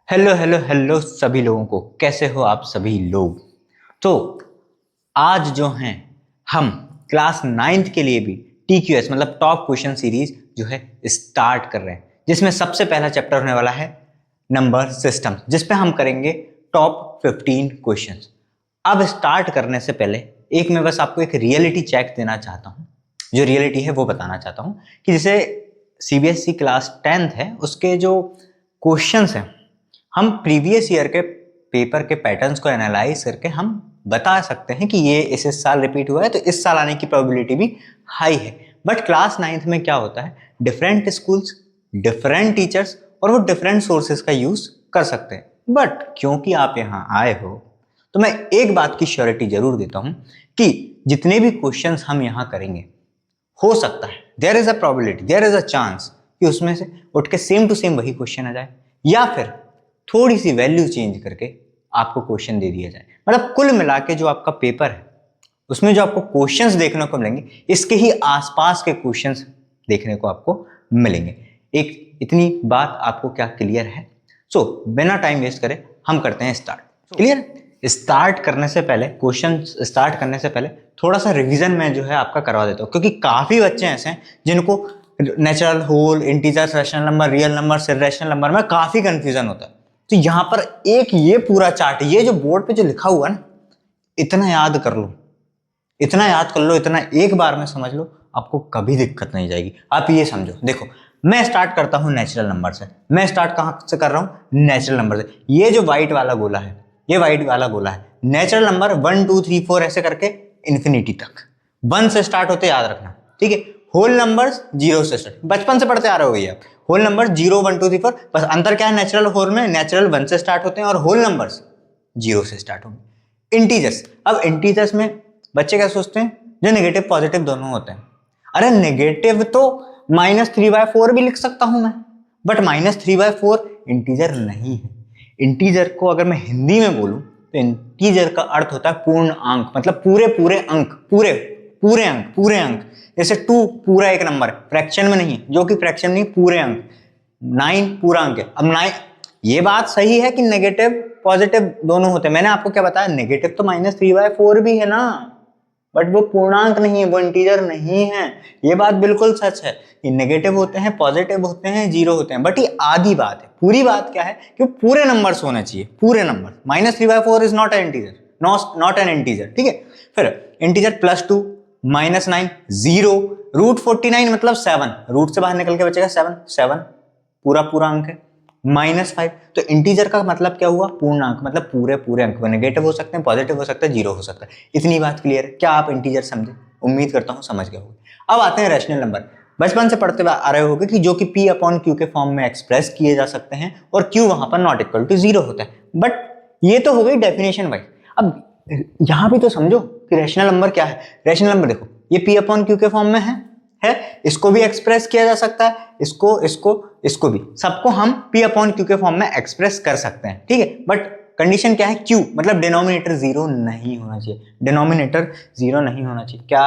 Hello hello hello सभी लोगों को, कैसे हो आप सभी लोग। तो आज जो हैं हम क्लास नाइन्थ के लिए भी TQS मतलब टॉप क्वेश्चन सीरीज जो है स्टार्ट कर रहे हैं, जिसमें सबसे पहला चैप्टर होने वाला है नंबर सिस्टम, जिसपे हम करेंगे टॉप 15 क्वेश्चंस। अब स्टार्ट करने से पहले मैं बस आपको एक रियलिटी चेक देना चाहता हूँ। जो रियलिटी है वो बताना चाहता हूँ कि जैसे CBSE क्लास 10th है, उसके जो क्वेश्चंस हैं हम प्रीवियस ईयर के पेपर के पैटर्न्स को एनालाइज करके हम बता सकते हैं कि ये इस साल रिपीट हुआ है, तो इस साल आने की प्रोबेबिलिटी भी हाई है। बट क्लास नाइन्थ में क्या होता है, डिफरेंट स्कूल्स, डिफरेंट टीचर्स और वो डिफरेंट सोर्सेज का यूज कर सकते हैं। बट क्योंकि आप यहाँ आए हो तो मैं एक बात की श्योरिटी जरूर देता हूं कि जितने भी क्वेश्चंस हम यहाँ करेंगे, हो सकता है there is a probability, there is a chance कि उसमें से उठ के सेम टू सेम वही क्वेश्चन आ जाए, या फिर थोड़ी सी वैल्यू चेंज करके आपको क्वेश्चन दे दिया जाए। मतलब कुल मिला के जो आपका पेपर है उसमें जो आपको क्वेश्चंस देखने को मिलेंगे, इसके ही आसपास के क्वेश्चंस देखने को आपको मिलेंगे। एक इतनी बात आपको क्या क्लियर है? सो बिना टाइम वेस्ट करे हम करते हैं स्टार्ट। क्लियर? स्टार्ट करने से पहले, क्वेश्चन स्टार्ट करने से पहले थोड़ा सा रिवीजन में जो है आपका करवा देता हूँ, क्योंकि काफी बच्चे ऐसे हैं जिनको natural, whole, integer, rational number, real number, irrational number में काफी कंफ्यूजन होता है। तो यहाँ पर एक ये पूरा चार्ट, ये जो बोर्ड पे जो लिखा हुआ ना, इतना याद कर लो, इतना याद कर लो, इतना एक बार में समझ लो, आपको कभी दिक्कत नहीं जाएगी। आप ये समझो, देखो मैं स्टार्ट करता हूं नेचुरल नंबर से। मैं स्टार्ट कहां से कर रहा हूं? नेचुरल नंबर से। ये जो व्हाइट वाला गोला है, ये व्हाइट वाला गोला है नेचुरल नंबर 1 2 3 4 ऐसे करके इन्फिनिटी तक। 1 से स्टार्ट होते याद रखना, ठीक है। होल नंबर्स 0 से स्टार्ट, बचपन से पढ़ते आ रहे हो ये आप। होल नंबर 0 1 2 3 4, बस अंतर क्या है नेचुरल होल में? नेचुरल 1 से स्टार्ट होते हैं और होल नंबर्स 0 से स्टार्ट होंगे। इंटीजर्स, अब इंटीजर्स में बच्चे क्या सोचते हैं? जो नेगेटिव पॉजिटिव दोनों होते हैं। अरे नेगेटिव तो -3/4 भी लिख सकता हूं मैं, बट -3/4 इंटीजर नहीं है। इंटीजर को अगर मैं हिंदी में बोलूं तो इंटीजर का अर्थ होता है पूर्ण अंक, मतलब पूरे पूरे अंक, पूरे पूरे अंक, पूरे अंक। जैसे 2 पूरा एक नंबर है, फ्रैक्शन में नहीं, जो कि फ्रैक्शन नहीं, पूरे अंक। 9 पूरा अंक है। अब 9, ये बात सही है कि नेगेटिव पॉजिटिव दोनों होते हैं। मैंने आपको क्या बताया, नेगेटिव तो -3/4 भी है ना, बट वो पूर्णांक नहीं है, वो इंटीजर नहीं है। ये बात बिल्कुल सच है कि नेगेटिव होते हैं, पॉजिटिव होते हैं, 0 होते हैं, बट ये आधी बात है। पूरी बात क्या है कि पूरे नंबर्स होने चाहिए, पूरे number. -3/4 is not an integer, not an integer, ठीक है। फिर इंटीजर +2, -9, 0, √49 मतलब 7, रूट से बाहर निकल के बचेगा 7, 7 पूरा पूरा अंक है। -5, तो इंटीजर का मतलब क्या हुआ? पूर्णांक, मतलब पूरे पूरे अंक। नेगेटिव हो सकते हैं, पॉजिटिव हो सकता है, 0 हो सकता है। इतनी बात क्लियर है? क्या आप इंटीजर समझे? उम्मीद करता हूं समझ गए होंगे। अब आते हैं रैशनल नंबर। बचपन से पढ़ते आ रहे होंगे कि जो कि P/Q के फॉर्म में एक्सप्रेस किए जा सकते हैं और Q वहां पर नॉट इक्वल टू 0 होता है। बट ये तो हो गई डेफिनेशन वाइज। अब यहां भी तो समझो कि रैशनल नंबर क्या है। रैशनल नंबर देखो, ये P/Q के फॉर्म में है, इसको भी एक्सप्रेस किया जा सकता है, इसको भी, सबको हम P/Q के फॉर्म में एक्सप्रेस कर सकते हैं, ठीक है। बट कंडीशन क्या है? Q मतलब डिनोमिनेटर 0 नहीं होना चाहिए, डिनोमिनेटर 0 नहीं होना चाहिए। क्या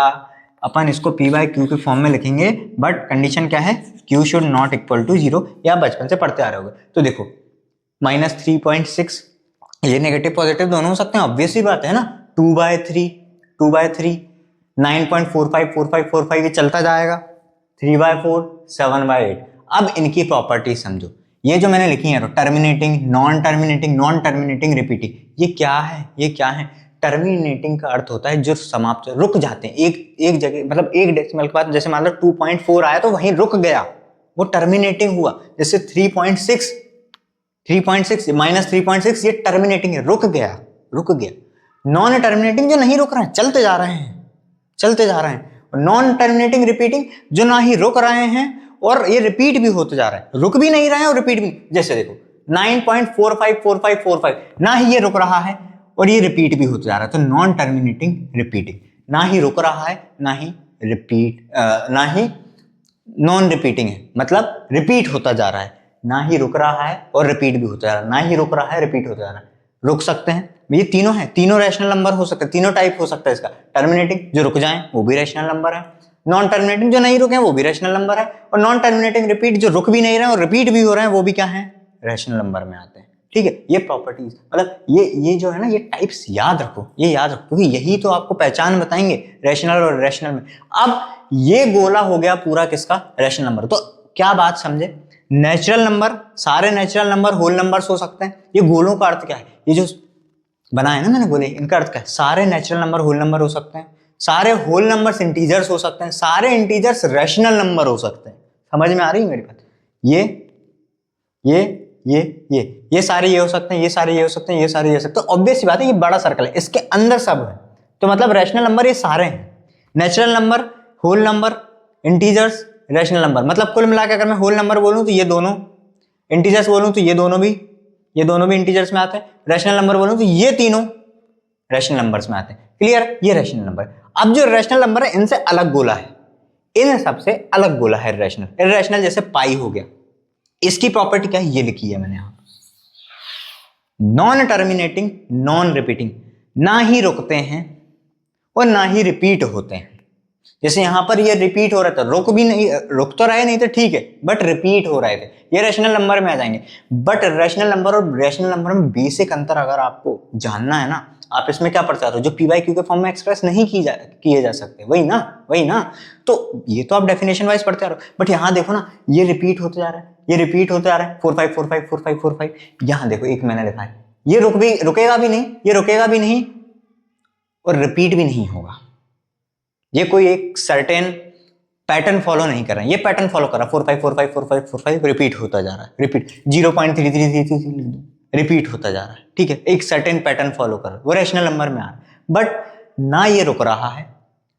अपन इसको P/Q के फॉर्म में लिखेंगे, बट कंडीशन क्या है? Q should not equal to 0। या बचपन से पढ़ते आ रहे होगे। तो देखो -3.6, ये नेगेटिव पॉजिटिव दोनों हो सकते हैं, ऑब्वियसली बात है ना। 2/3, 9.454545 ये चलता जाएगा। 3/4, 7/8। अब इनकी प्रॉपर्टी समझो, ये जो मैंने लिखी है, terminating, non terminating, non terminating, repeating, ये क्या है? ये क्या है? टर्मिनेटिंग का अर्थ होता है जो समाप्त, रुक जाते हैं एक जगह, मतलब एक डेसिमल के बाद। जैसे मान लो 2.4 आया तो वहीं रुक गया, वो टर्मिनेटिंग हुआ। जैसे 3.6 -3.6 ये टर्मिनेटिंग है, रुक गया, रुक गया। नॉन टर्मिनेटिंग जो नहीं रुक रहे हैं, चलते जा रहे हैं, चलते जा रहे हैं। नॉन टर्मिनेटिंग, रिपीटिंग, जो ना ही रुक रहे हैं और ये रिपीट भी होते जा रहे हैं, रुक भी नहीं रहे हैं और रिपीट भी। जैसे देखो 9.454545, ना ही ये रुक रहा है और ये रिपीट भी होते जा रहा है। तो नॉन टर्मिनेटिंग, रिपीटिंग, ना ही रुक रहा है, ना ही रिपीट, ना ही नॉन रिपीटिंग है, मतलब रिपीट होता जा रहा है। ना ही रुक रहा है और रिपीट भी होता जा रहा है, ना ही रुक रहा है, रिपीट होता जा रहा है। रुक सकते हैं, ये तीनों है, तीनों रैशनल नंबर हो सकते हैं, तीनों टाइप हो सकता है इसका। टर्मिनेटिंग जो रुक जाएं वो भी रैशनल नंबर है, नॉन टर्मिनेटिंग जो नहीं रुके वो भी रैशनल नंबर है, और नॉन टर्मिनेटिंग रिपीट जो रुक भी नहीं रहे और रिपीट भी हो रहे हैं वो भी क्या है? रैशनल नंबर में आते हैं। ठीक है, ये प्रॉपर्टीज मतलब ये जो है ना, ये टाइप्स याद रखो, ये याद रखो, क्योंकि यही तो आपको पहचान बताएंगे रैशनल और इरेशनल में। अब ये गोला हो गया पूरा किसका, रैशनल नंबर। तो क्या बात समझे, नेचुरल नंबर, सारे नेचुरल नंबर होल नंबर्स हो सकते हैं। ये गोलों का अर्थ क्या है, ये जो बनाए ना मैंने गोले, इनका अर्थ क्या है, सारे नेचुरल नंबर होल नंबर हो सकते हैं, सारे होल नंबर्स इंटीजर्स हो सकते हैं, सारे इंटीजर्स रैशनल नंबर हो सकते हैं। समझ में आ रही है मेरी बात, ये सारे ये हो सकते हैं, ये सारे ये हो सकते हैं, ये सारे ये हो सकते हैं। ऑब्वियस सी बात है, ये बड़ा सर्कल है, इसके अंदर सब है, तो मतलब रैशनल नंबर ये सारे हैं, natural number, whole number, integers, rational number. मतलब कुल मिला के अगर मैं होल नंबर बोलूं तो ये दोनों, इंटीजर्स बोलूं तो ये दोनों भी इंटीजर्स में आते हैं, रैशनल नंबर बोलूं तो ये तीनों रैशनल नंबर्स में आते हैं। क्लियर, ये रैशनल नंबर। अब जो रैशनल नंबर है इनसे अलग गोला है, इन सबसे अलग गोला है इर्रेशनल। इर्रेशनल जैसे पाई हो गया, इसकी प्रॉपर्टी क्या है ये लिखी है मैंने यहां, नॉन टर्मिनेटिंग नॉन रिपीटिंग, ना ही रुकते हैं और ना ही रिपीट होते हैं। जैसे यहां पर ये रिपीट हो रहा था, रुक तो रहे नहीं थे ठीक है, बट रिपीट हो रहे थे, ये रैशनल नंबर में आ जाएंगे। बट रैशनल नंबर और रैशनल नंबर में बेसिक अंतर अगर आपको जानना है ना, आप इसमें क्या पढ़ते हो, जो पी बाई क्यू के फॉर्म में एक्सप्रेस नहीं किए जा सकते, वही ना। तो ये तो आप डेफिनेशन वाइज पढ़ते आ रहे हो, बट यहाँ देखो ना, ये रिपीट होते जा रहा है, ये रिपीट होते आ रहा है, 4 5 4 5 4 5 4 5। यहाँ देखो एक मैंने लिखा है, ये रुकेगा भी नहीं, ये रुकेगा भी नहीं और रिपीट भी नहीं होगा। ये कोई एक सर्टेन पैटर्न फॉलो नहीं कर रहा है, ये पैटर्न फॉलो कर रहा है, 4 5 4 5 4 5 4 5 रिपीट होता जा रहा है, रिपीट 0.3333 रिपीट होता जा रहा है, ठीक है, एक सर्टेन पैटर्न फॉलो कर रहा है, वो रैशनल नंबर में आ रहा है। बट ना ये रुक रहा है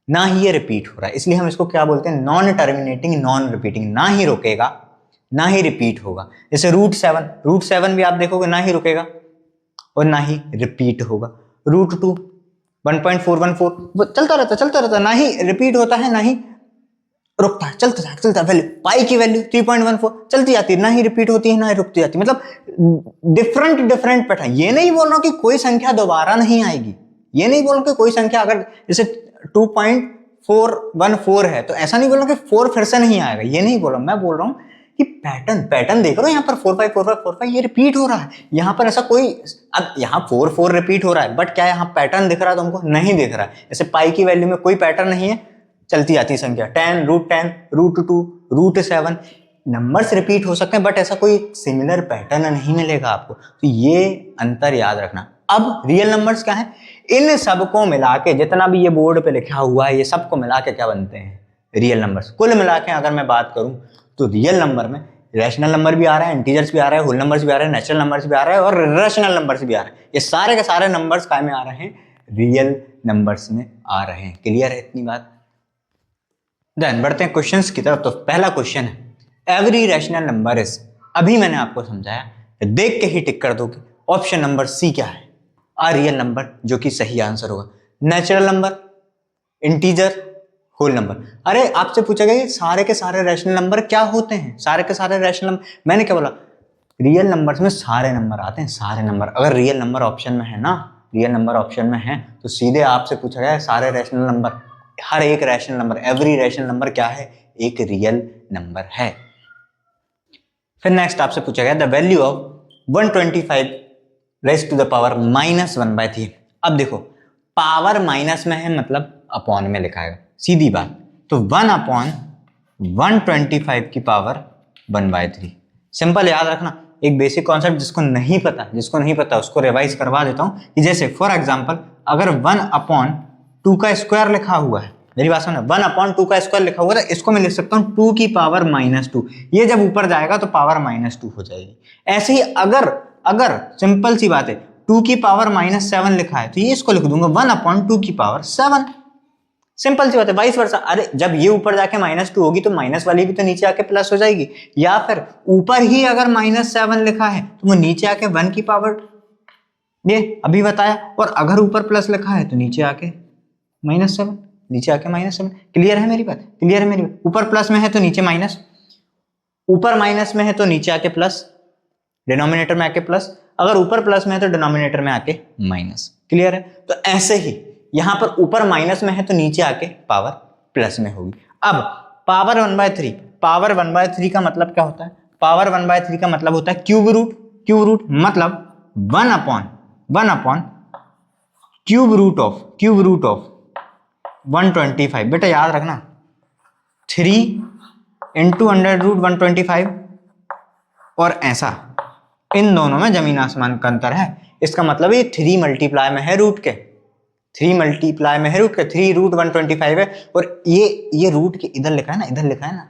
ना ही ये रिपीट हो रहा है, इसलिए हम इसको क्या बोलते हैं, नॉन टर्मिनेटिंग नॉन रिपीटिंग, ना ही रुकेगा ना ही रिपीट होगा। जैसे रूट 7 भी आप देखोगे ना ही रुकेगा और ना ही रिपीट होगा। रूट 2 1.414 चलता रहता, ना ही रिपीट होता है ना ही रुकता है, चलता है। वैल्यू पाई की वैल्यू 3.14 चलती जाती है, ना ही रिपीट होती है ना ही रुकती जाती है। मतलब डिफरेंट पैटर्न। ये नहीं बोल रहा हूं कि कोई संख्या दोबारा नहीं आएगी, ये नहीं बोल रहा कि कोई संख्या अगर जैसे 2.414 है तो ऐसा नहीं बोल रहा कि 4 फिर से नहीं आएगा, ये नहीं बोल रहा। मैं बोल रहा हूं कि पैटर्न देख रहे हो, यहाँ पर 4 5 4 5 4 5 ये रिपीट हो रहा है, यहाँ पर ऐसा कोई, अब यहाँ 4 4 रिपीट हो रहा है, बट क्या यहाँ पैटर्न दिख रहा है तुमको, नहीं दिख रहा है। जैसे पाई की वैल्यू में कोई पैटर्न नहीं है, चलती जाती संख्या 10 √2 √7 नंबर्स रिपीट हो सकते हैं, बट ऐसा कोई सिमिलर पैटर्न नहीं मिलेगा आपको। तो ये अंतर याद रखना। अब रियल नंबर्स क्या है, इन सबको मिला के जितना भी ये बोर्ड पे लिखा हुआ है, ये सबको मिला के क्या बनते हैं, रियल नंबर्स। कुल मिला के अगर मैं बात करूं तो रियल नंबर में रैशनल नंबर भी आ रहा है, इंटीजर्स भी आ रहा है, होल नंबर्स भी आ रहे हैं, नेचुरल नंबर्स भी आ रहे हैं और रैशनल नंबर्स भी आ रहे हैं। ये सारे के सारे नंबर्स काय में आ रहे हैं, रियल नंबर्स में आ रहे हैं। क्लियर है इतनी बात। देन बढ़ते हैं क्वेश्चंस की तरफ। तो पहला क्वेश्चन है, एवरी रैशनल नंबर इज, अभी मैंने आपको समझाया, देख के ही टिक कर दो कि ऑप्शन नंबर सी क्या है, आ रियल नंबर, जो कि सही आंसर होगा। Natural number, integer, whole number. अरे आपसे पूछा गया सारे के सारे रैशनल नंबर क्या होते हैं, सारे के सारे रैशनल नंबर, मैंने क्या बोला, रियल नंबर्स में सारे नंबर आते हैं, सारे नंबर। अगर रियल नंबर ऑप्शन में है ना, रियल नंबर ऑप्शन में है तो सीधे आपसे पूछा गया सारे रैशनल नंबर, हर एक rational number, every rational number क्या है, एक रियल नंबर है। फिर नेक्स्ट आपसे पूछा गया the value of 125 raise to the power -1/3। अब देखो पावर माइनस में है, मतलब अपॉन में लिखा है, सीधी बात। तो 1/125 की पावर 1/3। सिंपल याद रखना, एक बेसिक कॉन्सेप्ट जिसको नहीं पता उसको रिवाइज करवा देता हूं कि जैसे फॉर एग्जांपल अगर 1/2 का स्क्वायर लिखा हुआ है, मेरी बात सुनो, 1/2 का स्क्वायर लिखा हुआ है, इसको मैं लिख सकता हूं 2 की पावर -2। ये जब ऊपर जाएगा तो पावर -2 हो जाएगी। ऐसे ही अगर सिंपल सी बात है 2 की पावर -7 लिखा है तो ये इसको लिख दूंगा 1/2 की पावर 7। सिंपल सी बात है। वाइस वर्सा, अरे जब ये ऊपर जाके -2 होगी तो माइनस वाली भी तो नीचे आके प्लस हो जाएगी, या फिर ऊपर ही अगर -7 लिखा है तो वो नीचे आके 1 की पावर, ये अभी बताया, और अगर ऊपर प्लस लिखा है तो नीचे आके -7, नीचे आके -7। क्लियर है मेरी बात, क्लियर है मेरी बात। ऊपर प्लस में है तो नीचे माइनस, ऊपर माइनस में है तो नीचे आके प्लस, डिनोमिनेटर में आके प्लस, अगर ऊपर प्लस में है तो डिनोमिनेटर में आके माइनस। क्लियर है। तो ऐसे ही यहां पर ऊपर माइनस में है तो नीचे आके पावर प्लस में होगी। अब पावर 1/3, पावर 1/3 का मतलब क्या होता है, पावर 1/3 का मतलब होता है क्यूब क्यूब रूट मतलब 1/, क्यूब रूट ऑफ 125। बेटा याद रखना 3 इंटू अंडर रूट 125 और ऐसा, इन दोनों में जमीन आसमान का अंतर है। इसका मतलब ये 3 मल्टीप्लाई में है रूट के, 3 रूट 125 है। और ये रूट के इधर लिखा है ना,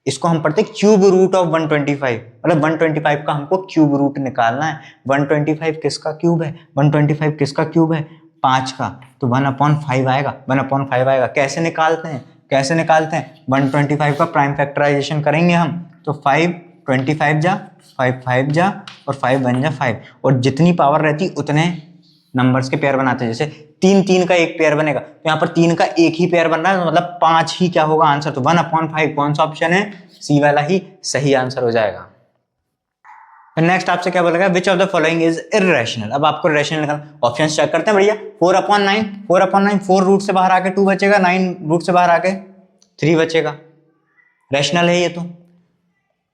इसको हम पढ़ते क्यूब रूट ऑफ 125, मतलब 125 का हमको क्यूब रूट निकालना है। 125 किसका क्यूब है? 125 किसका क्यूब है? 5 का, तो 1/5 आएगा, 1/5 आएगा। कैसे निकालते हैं? 125 का प्राइम फैक्टराइजेशन करेंगे हम, तो 5 25 जा, 5 5 जा और 5 बन जा 5, और जितनी पावर रहती उतने नंबर्स के पेयर बनाते हैं। जैसे 3 का एक पेयर बनेगा, तो यहाँ पर 3 का एक ही पेयर बन रहा है, तो मतलब 5 ही क्या होगा आंसर, तो 1/5 कौन सा ऑप्शन है? सी वाला ही सही आंसर हो जाएगा। नेक्स्ट आपसे क्या बोलेगा? Which of the following is irrational. अब आपको रेशनल निकालना, ऑप्शन चेक करते हैं भैया। 4/9, 4 रूट से बाहर आके 2 बचेगा, 9 रूट से बाहर आके 3 बचेगा, रेशनल है ये। तो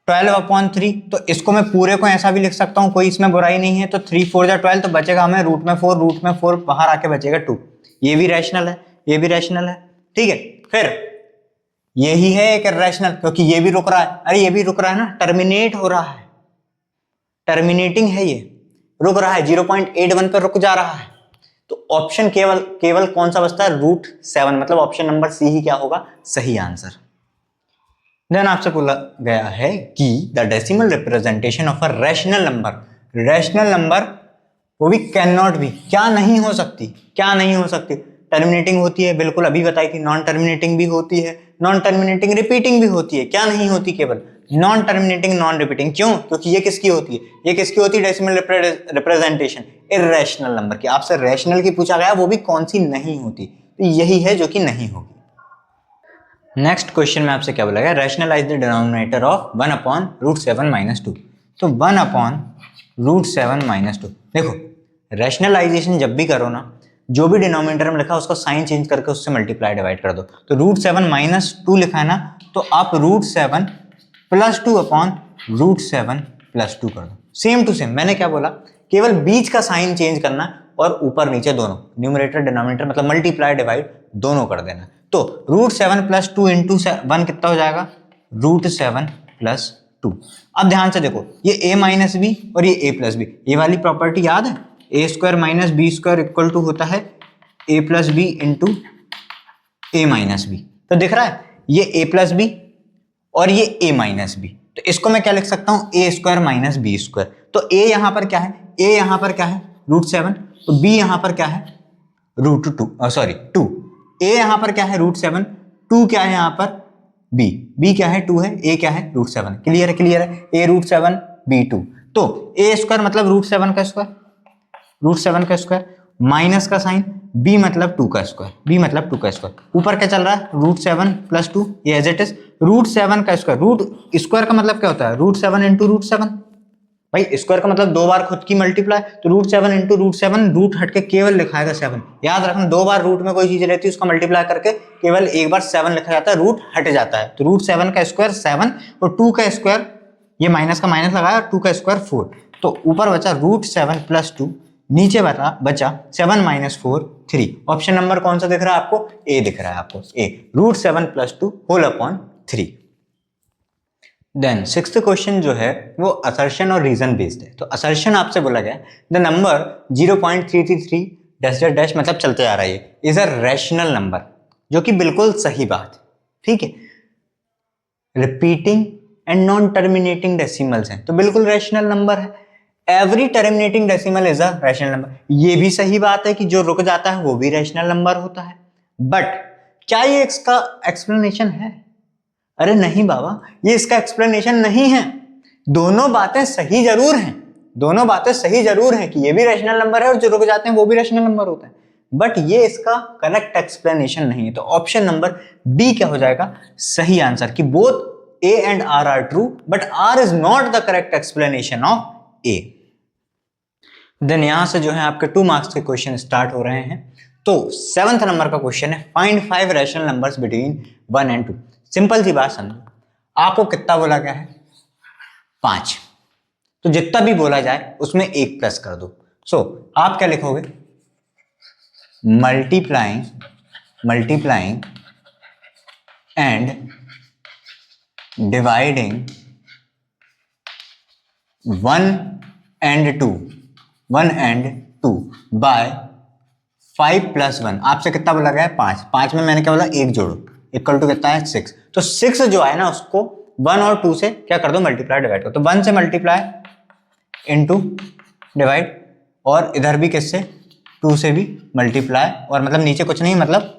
12/3, तो इसको मैं पूरे को ऐसा भी लिख सकता हूँ, कोई इसमें बुराई नहीं है। तो 3 4 जा 12, तो बचेगा हमें रूट में 4 बाहर आके बचेगा 2। ये भी रैशनल है, ये भी रैशनल है, ठीक है। फिर यही है एक इर्रेशनल, क्योंकि ये भी रुक रहा है, अरे ये भी रुक रहा है ना, टर्मिनेट हो रहा है, टर्मिनेटिंग है, ये रुक रहा है 0.81 पर रुक जा रहा है। तो ऑप्शन केवल कौन सा बचता है? √7, मतलब ऑप्शन नंबर सी ही क्या होगा? सही आंसर। देन आपसे बोला गया है कि the decimal representation of a rational number वो भी कैन नॉट बी, क्या नहीं हो सकती, टर्मिनेटिंग होती है, बिल्कुल अभी बताई थी। नॉन टर्मिनेटिंग भी होती है, नॉन टर्मिनेटिंग रिपीटिंग भी होती है, क्या नहीं होती? केवल नॉन टर्मिनेटिंग नॉन रिपीटिंग। क्यों? क्योंकि ये किसकी होती है? डेसिमल रिप्रेजेंटेशन इर्रेशनल नंबर की। आपसे रैशनल की पूछा गया, वो भी कौन सी नहीं होती, तो यही है जो कि नहीं होगी। नेक्स्ट क्वेश्चन में आपसे क्या बोला गया? Rationalise the denominator of 1/√7 - 2। तो 1/√7 - 2, देखो रैशनलाइजेशन जब भी करो ना, जो भी डिनोमिनेटर में लिखा उसका साइन चेंज करके उससे मल्टीप्लाई डिवाइड कर दो। तो √7 - 2 लिखा है ना, तो आप √7 + 2/√7 + 2 कर दो। सेम टू सेम, मैंने क्या बोला? केवल बीच का साइन चेंज करना और ऊपर नीचे दोनों, न्यूमरेटर डिनोमिनेटर मतलब मल्टीप्लाई डिवाइड दोनों कर देना। तो √7 + 2 × 1 कितना हो जाएगा? √7 + 2। अब ध्यान से देखो, ये a - b और ये a + b, ये वाली प्रॉपर्टी याद है? a² - b² = होता है a + b × a - b। तो दिख रहा है ये a + b और ये a - b, तो इसको मैं क्या लिख सकता हूं? a² - b²। तो a यहां पर क्या है? a यहां पर क्या है? √7, तो b यहां पर क्या है? √2। a यहां पर क्या है? √7, 2 क्या है यहां पर? b क्या है? 2 है, a क्या है? √7। क्लियर है? a √7 b 2। तो a² मतलब √7 का स्क्वायर, माइनस का साइन, b मतलब 2 का स्क्वायर, ऊपर क्या चल रहा है? √7 + 2, ये एज इट इज √7 का स्क्वायर। रूट स्क्वायर का मतलब क्या होता है? √7 × √7। भाई स्क्वायर का मतलब 2 बार खुद की मल्टीप्लाई, तो √7 × √7, रूट हट के केवल लिखा है 7। याद रखना, 2 बार रूट में कोई चीज रहती है उसका मल्टीप्लाई करके केवल एक बार 7 लिखा जाता है, रूट हट जाता है। तो √7 का स्क्वायर 7 और 2 का स्क्वायर, ये माइनस का माइनस लगाया, 2 का स्क्वायर 4। तो ऊपर बचा √7 + 2, नीचे बचा 7 - 4 3। ऑप्शन नंबर कौन सा दिख रहा है आपको? ए दिख रहा है आपको, ए √7 + 2 होल 3। देन सिक्स्थ क्वेश्चन जो है वो असर्शन और रीजन बेस्ड है। तो असर्शन आपसे बोला गया द नंबर 0.333 डैश डैश मतलब चलते आ रहा है, इज अ रैशनल नंबर, जो कि बिल्कुल सही बात है, ठीक है। Repeating and non terminating decimals हैं, तो बिल्कुल रैशनल नंबर है। Every terminating decimal is a rational number, ये भी सही बात है कि जो रुक जाता है वो भी रैशनल नंबर होता है। बट क्या ये इसका एक्सप्लेनेशन है? अरे नहीं बाबा, ये इसका एक्सप्लेनेशन नहीं है। दोनों बातें सही जरूर हैं कि ये भी रैशनल नंबर है और जो रुक जाते हैं वो भी रैशनल नंबर होते हैं, बट ये इसका करेक्ट एक्सप्लेनेशन नहीं है। तो ऑप्शन नंबर बी क्या हो जाएगा? सही आंसर, कि both A and R are true, but R is not the correct explanation of A. Then यहां से जो है आपके 2 मार्क्स के क्वेश्चन स्टार्ट हो रहे हैं। तो 7th नंबर का क्वेश्चन है, find 5 rational numbers between 1 and 2। Simple सी बात समझो, आपको कितना बोला गया है? 5। तो जितना भी बोला जाए उसमें एक प्लस कर दो। सो आप क्या लिखोगे, multiplying and dividing 1 and 2 by 5 + 1। आपसे कितना बोला गया है, 5। 5 में मैंने क्या बोला, एक जोड़ो, इक्वल टू कितना है, 6। तो 6 जो है ना उसको 1 और 2 से क्या कर दो, मल्टीप्लाई डिवाइड करो। तो 1 से मल्टीप्लाई इनटू डिवाइड, और इधर भी किससे, 2 से भी मल्टीप्लाई, और मतलब नीचे कुछ नहीं, मतलब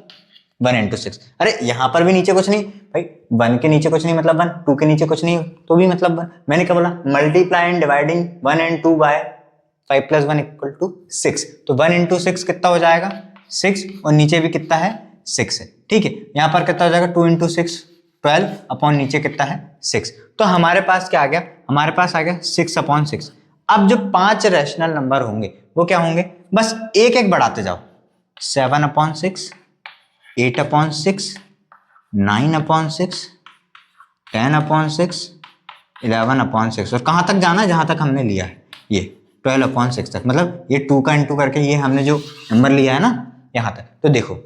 1 × 6। अरे यहां पर भी नीचे कुछ नहीं भाई, 1 के नीचे कुछ नहीं मतलब 1, 2 के नीचे कुछ नहीं तो भी मतलब 1। मैंने क्या बोला, multiply and dividing 1 and 2 by 5 + 1 = 6। तो 1 × 6 कितना हो जाएगा, 6, और नीचे भी कितना है, 6 है। ठीक है, यहां पर कितना हो जाएगा, 2 × 6 12 अपॉन नीचे कितना है, 6। तो हमारे पास क्या आ गया, हमारे पास आ गया 6/6। अब जो 5 रैशनल नंबर होंगे वो क्या होंगे, बस एक एक बढ़ाते जाओ, 7/6, 8/6, 9/6, 10/6, 11/6, और कहाँ तक जाना है, जहाँ तक हमने लिया है ये 12/6 तक, मतलब ये 2 का इंटू करके ये हमने जो नंबर लिया है ना यहाँ तक। तो देखो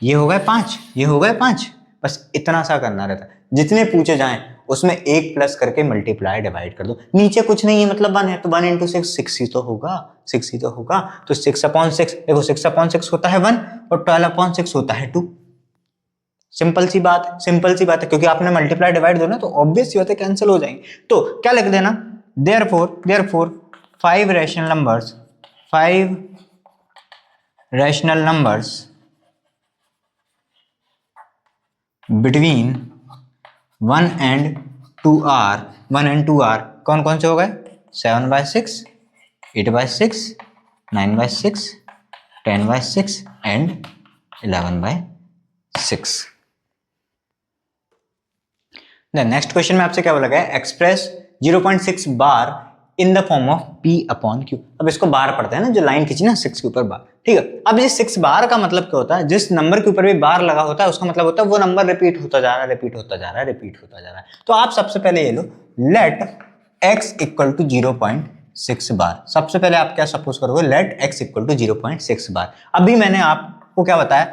ये हो गए 5, ये हो गए 5, बस इतना सा करना रहता है। जितने पूछे जाएं उसमें एक प्लस करके मल्टीप्लाई डिवाइड कर दो। नीचे कुछ नहीं है मतलब 1 है, तो 1 × 6 6 ही तो होगा, 6 ही तो होगा। तो 6/6 देखो, 6/6 होता है 1 और 12/6 होता है 2। सिंपल सी बात है, क्योंकि आपने मल्टीप्लाई डिवाइड दो ना तो ऑब्वियस सी बात है कैंसिल हो जाएंगे। तो क्या लिख देना, therefore 5 rational numbers between 1 and 2 are कौन कौन से हो गए, 7/6, 8/6, 9/6, 10/6 एंड 11/6। नेक्स्ट क्वेश्चन में आपसे क्या बोला गया है, express 0.6 bar in the form of P/Q। अब इसको बार पढ़ते हैं ना, जो लाइन खींची ना 6 के ऊपर बार, ठीक है। अब ये 6 बार का मतलब क्या होता है, जिस नंबर के ऊपर भी बार लगा होता है उसका मतलब होता है वो नंबर रिपीट होता जा रहा है। तो आप सबसे पहले ये लो, लेट x = 0.6 बार। सबसे पहले आप क्या सपोज करोगे, लेट x = 0.6 बार। अभी मैंने आपको क्या बताया,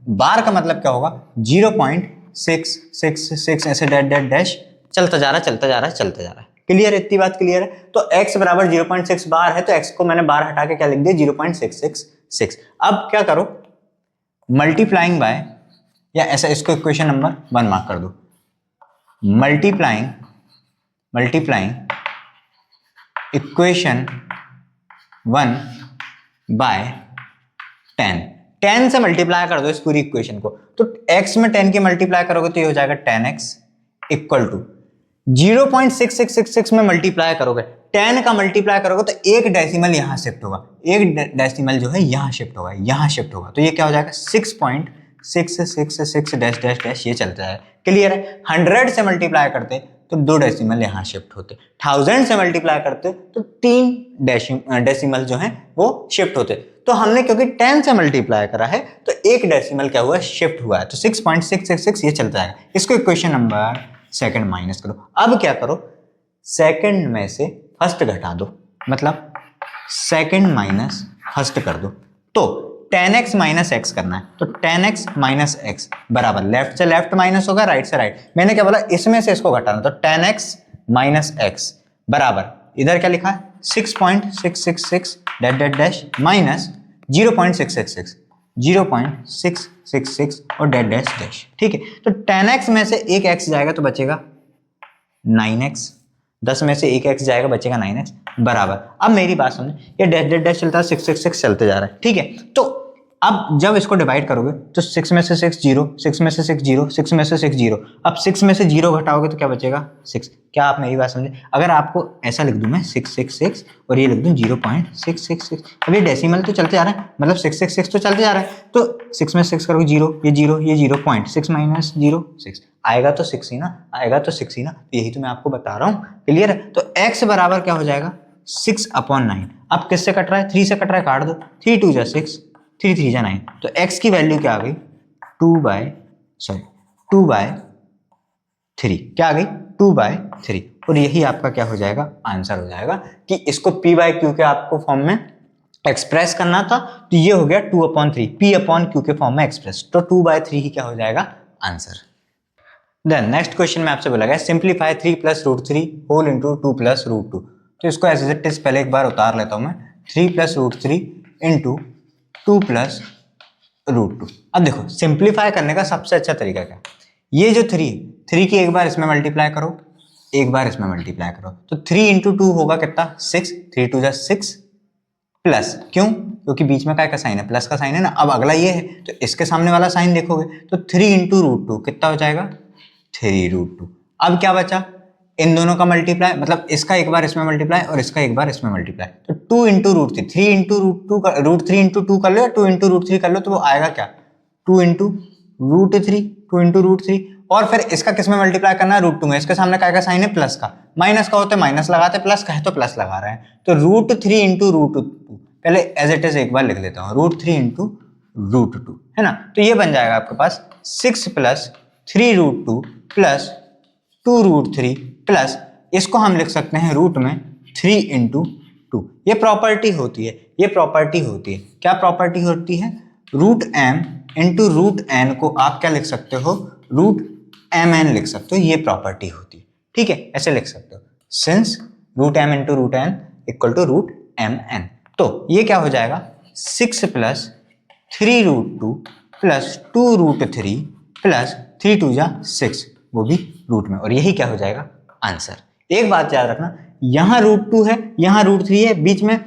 बार का मतलब क्या होगा, 0.666 ऐसे डैश चलता जा रहा है। क्लियर है, इतनी बात क्लियर है। तो x = 0.6 बार है, तो x को मैंने बार हटा के क्या लिख दिया, 0.666। अब क्या करो, मल्टीप्लाइंग बाय, या ऐसा इसको इक्वेशन नंबर 1 मार्क कर दो, मल्टीप्लाइंग इक्वेशन 1 बाय 10 से मल्टीप्लाई कर दो इस पूरी इक्वेशन को। तो x में 10 की मल्टीप्लाई करोगे तो ये हो जाएगा 10x = 0.6666 में मल्टीप्लाई करोगे, 10 का मल्टीप्लाई करोगे तो एक डेसिमल यहां शिफ्ट होगा, एक डेसिमल जो है यहां शिफ्ट होगा। तो ये क्या हो जाएगा, 6.666 डैश डैश डैश ये चलता है। क्लियर है। 100 से मल्टीप्लाई करते तो 2 डेसिमल यहां शिफ्ट होते, 1000 से मल्टीप्लाई करते तो 3 डेसिमल जो है वो शिफ्ट होते। तो हमने क्योंकि 10 से मल्टीप्लाई करा है तो एक डेसिमल क्या हुआ, शिफ्ट हुआ है। तो 6.666 ये चलता है। इसको इक्वेशन नंबर 2 माइनस करो। अब क्या करो, सेकंड में से फर्स्ट घटा दो, मतलब सेकंड माइनस फर्स्ट कर दो। तो 10x - x करना है, तो 10x - x बराबर लेफ्ट से लेफ्ट माइनस होगा, राइट से राइट। मैंने क्या बोला, इसमें से इसको घटाना, तो 10x - x बराबर इधर क्या लिखा है, 6.666 डैश डैश डैश माइनस 0.666 और डैश डैश डैश। ठीक है, तो 10x में से एक x जाएगा तो बचेगा 9x, 10 में से एक x जाएगा बचेगा 9x बराबर। अब मेरी बात समझे, ये डैश डैश डैश चलता है, 666 चलते जा रहा है। ठीक है, तो अब जब इसको डिवाइड करोगे तो 6 में से 6 0, 6 में से 6 0, 6 में से 6 0। अब 6 में से 0 घटाओगे तो क्या बचेगा, 6। क्या आप मेरी बात समझे? अगर आपको ऐसा लिख दूं मैं 666 और ये लिख दूं 0.666, अब ये डेसिमल तो चलते जा रहा है, मतलब 666 तो चलते जा रहा है। तो 6 में 6 करोगे 0, ये 0, ये 0, 0.6 माइनस 0 6 आएगा तो 6 ही ना, आएगा तो 6 ही ना। यही तो मैं आपको बता रहा हूँ। क्लियर है। तो x बराबर क्या हो जाएगा, 6/9। अब किससे कट रहा है, 3 से कट रहा है, काट दो। 3 2 जा 6, 3 3 जा 9। तो x की वैल्यू क्या आ गई, 2/3। क्या आ गई, 2/3। और यही आपका क्या हो जाएगा, आंसर हो जाएगा कि इसको p बाई क्यू के आपको फॉर्म में एक्सप्रेस करना था, तो ये हो गया 2/3 p/q के फॉर्म में एक्सप्रेस, तो 2/3 ही क्या हो जाएगा, आंसर। देन नेक्स्ट क्वेश्चन में आपसे बोला गया सिंप्लीफाई 3 + √3 होल इंटू 2 + √2। तो इसको एज इट इज पहले एक बार उतार लेता हूं मैं, 3 + √3 इंटू 2 + √2। अब देखो सिंप्लीफाई करने का सबसे अच्छा तरीका क्या, ये जो 3 है, 3 की एक बार इसमें मल्टीप्लाई करो, एक बार इसमें मल्टीप्लाई करो, तो 3 इंटू 2 होगा कितना, 6, 3 2 6 प्लस, क्यों, क्योंकि बीच में काय का साइन है, प्लस का साइन है ना। अब अगला ये है तो इसके सामने वाला साइन देखोगे तो 3 इंटू √2 कितना हो जाएगा, 3√2। अब क्या बचा, इन दोनों का मल्टीप्लाई, मतलब इसका एक बार इसमें मल्टीप्लाई और इसका एक बार इसमें मल्टीप्लाई, तो 2 इंटू √3, 3 इंटू √3 इंटू 2 कर लो या 2 इंटू √3 कर लो, तो वो आएगा क्या, 2 इंटू √3, 2 इंटू √3, और फिर इसका किसमें मल्टीप्लाई करना है, √2 में। इसके सामने क्या का साइन है, प्लस का, माइनस का होता है माइनस लगाते, प्लस का है तो प्लस लगा रहे हैं, तो √3 इंटू √2, पहले एज इट इज एक बार लिख देता हूँ, √3 इंटू √2 है ना। तो ये बन जाएगा आपके पास 6 + 3√2 + 2√3 प्लस, इसको हम लिख सकते हैं रूट में 3 इंटू 2। ये प्रॉपर्टी होती है, ये प्रॉपर्टी होती है, क्या प्रॉपर्टी होती है, √m इंटू √n को आप क्या लिख सकते हो, √mn लिख सकते हो, ये प्रॉपर्टी होती है, ठीक है, ऐसे लिख सकते हो, since √m into √n equal to √mn। तो ये क्या हो जाएगा, 6 + 3√2 + 2√3 + 3 2 6, वो भी रूट में, और यही क्या हो जाएगा, आंसर। एक बात याद रखना, यहां √2 है, यहां √3 है, बीच में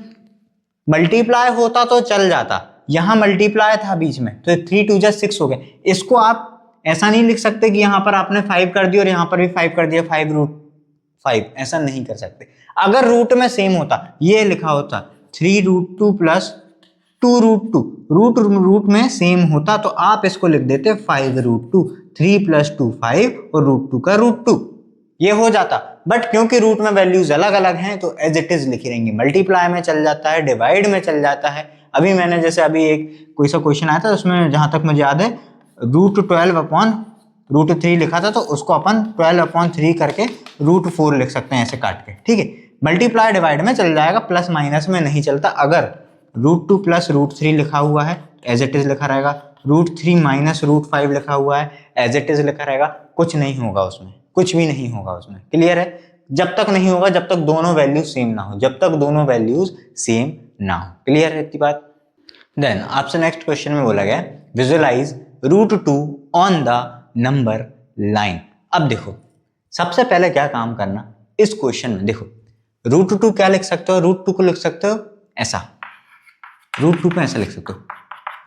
मल्टीप्लाई होता तो चल जाता, यहां मल्टीप्लाई था बीच में, तो 3 2 6 हो गया। इसको आप ऐसा नहीं लिख सकते कि यहां पर आपने 5 कर दिया और यहां पर भी 5 कर दिया, 5√5, ऐसा नहीं कर सकते। अगर रूट में सेम होता, ये लिखा होता 3√2 + 2√2, रूट में सेम होता तो आप इसको लिख देते 5√2, 3 + 2 5 और √2 का √2, ये हो जाता। बट क्योंकि रूट में वैल्यूज अलग अलग हैं तो एज इट इज लिखी रहेंगी, मल्टीप्लाई में चल जाता है, डिवाइड में चल जाता है। अभी मैंने जैसे अभी एक कोई सा क्वेश्चन आया था, उसमें जहां तक मुझे याद है √12/√3 लिखा था, तो उसको अपन 12/3 करके √4 लिख सकते हैं ऐसे काट के, ठीक है। मल्टीप्लाई डिवाइड में चल जाएगा, प्लस माइनस में नहीं चलता। अगर √2 + √3 लिखा हुआ है एज इट इज लिखा रहेगा, √3 - √5 लिखा हुआ है एज इट इज लिखा रहेगा, कुछ नहीं होगा उसमें, कुछ भी नहीं होगा उसमें, क्लियर है। जब तक नहीं होगा जब तक दोनों वैल्यूज सेम ना हो, जब तक दोनों वैल्यूज सेम ना हो, क्लियर है इतनी बात। देन आपसे नेक्स्ट क्वेश्चन में बोला गया visualise √2 on the number line. अब देखो सबसे पहले क्या काम करना इस क्वेश्चन में, देखो √2 क्या लिख सकते हो, √2 को लिख सकते हो ऐसा, √2 को ऐसा लिख सकते हो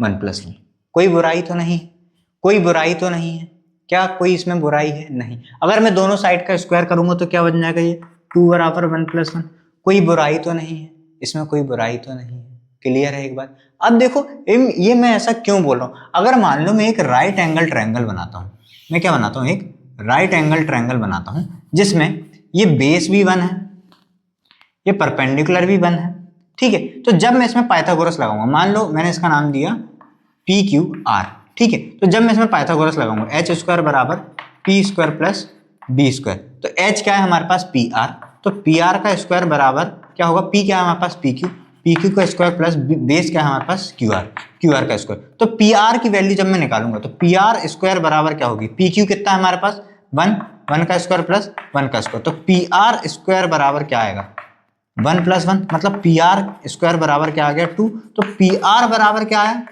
1 + 1, कोई बुराई तो नहीं, कोई बुराई तो नहीं है, क्या कोई इसमें बुराई है, नहीं। अगर मैं दोनों साइड का स्क्वायर करूंगा तो क्या बन जाएगा, ये 2 = 1 + 1, कोई बुराई तो नहीं है इसमें, कोई बुराई तो नहीं है, क्लियर है एक बात। अब देखो ये मैं ऐसा क्यों बोल रहा हूं, अगर मान लो मैं एक राइट एंगल ट्रायंगल बनाता हूं, मैं क्या बनाता हूं, एक राइट एंगल ट्रायंगल बनाता हूं जिसमें ये बेस भी 1 है, ये परपेंडिकुलर भी 1 है, ठीक है। तो जब मैं इसमें पाइथागोरस लगाऊंगा, मान लो मैंने इसका नाम दिया PQR, ठीक है। तो जब मैं इसमें पाइथागोरस लगाऊंगा h² = p² + b², तो h क्या है हमारे पास PR, तो PR का स्क्वायर बराबर क्या होगा, p क्या है हमारे पास PQ, PQ का स्क्वायर प्लस बेस क्या है हमारे पास QR, QR का स्क्वायर। तो PR की वैल्यू जब मैं निकालूंगा तो PR² बराबर क्या होगी, PQ कितना है हमारे पास 1, 1 का स्क्वायर प्लस 1 का स्क्वायर, तो PR² बराबर क्या आएगा 1 + 1, मतलब PR² बराबर क्या आ गया 2, तो PR बराबर क्या है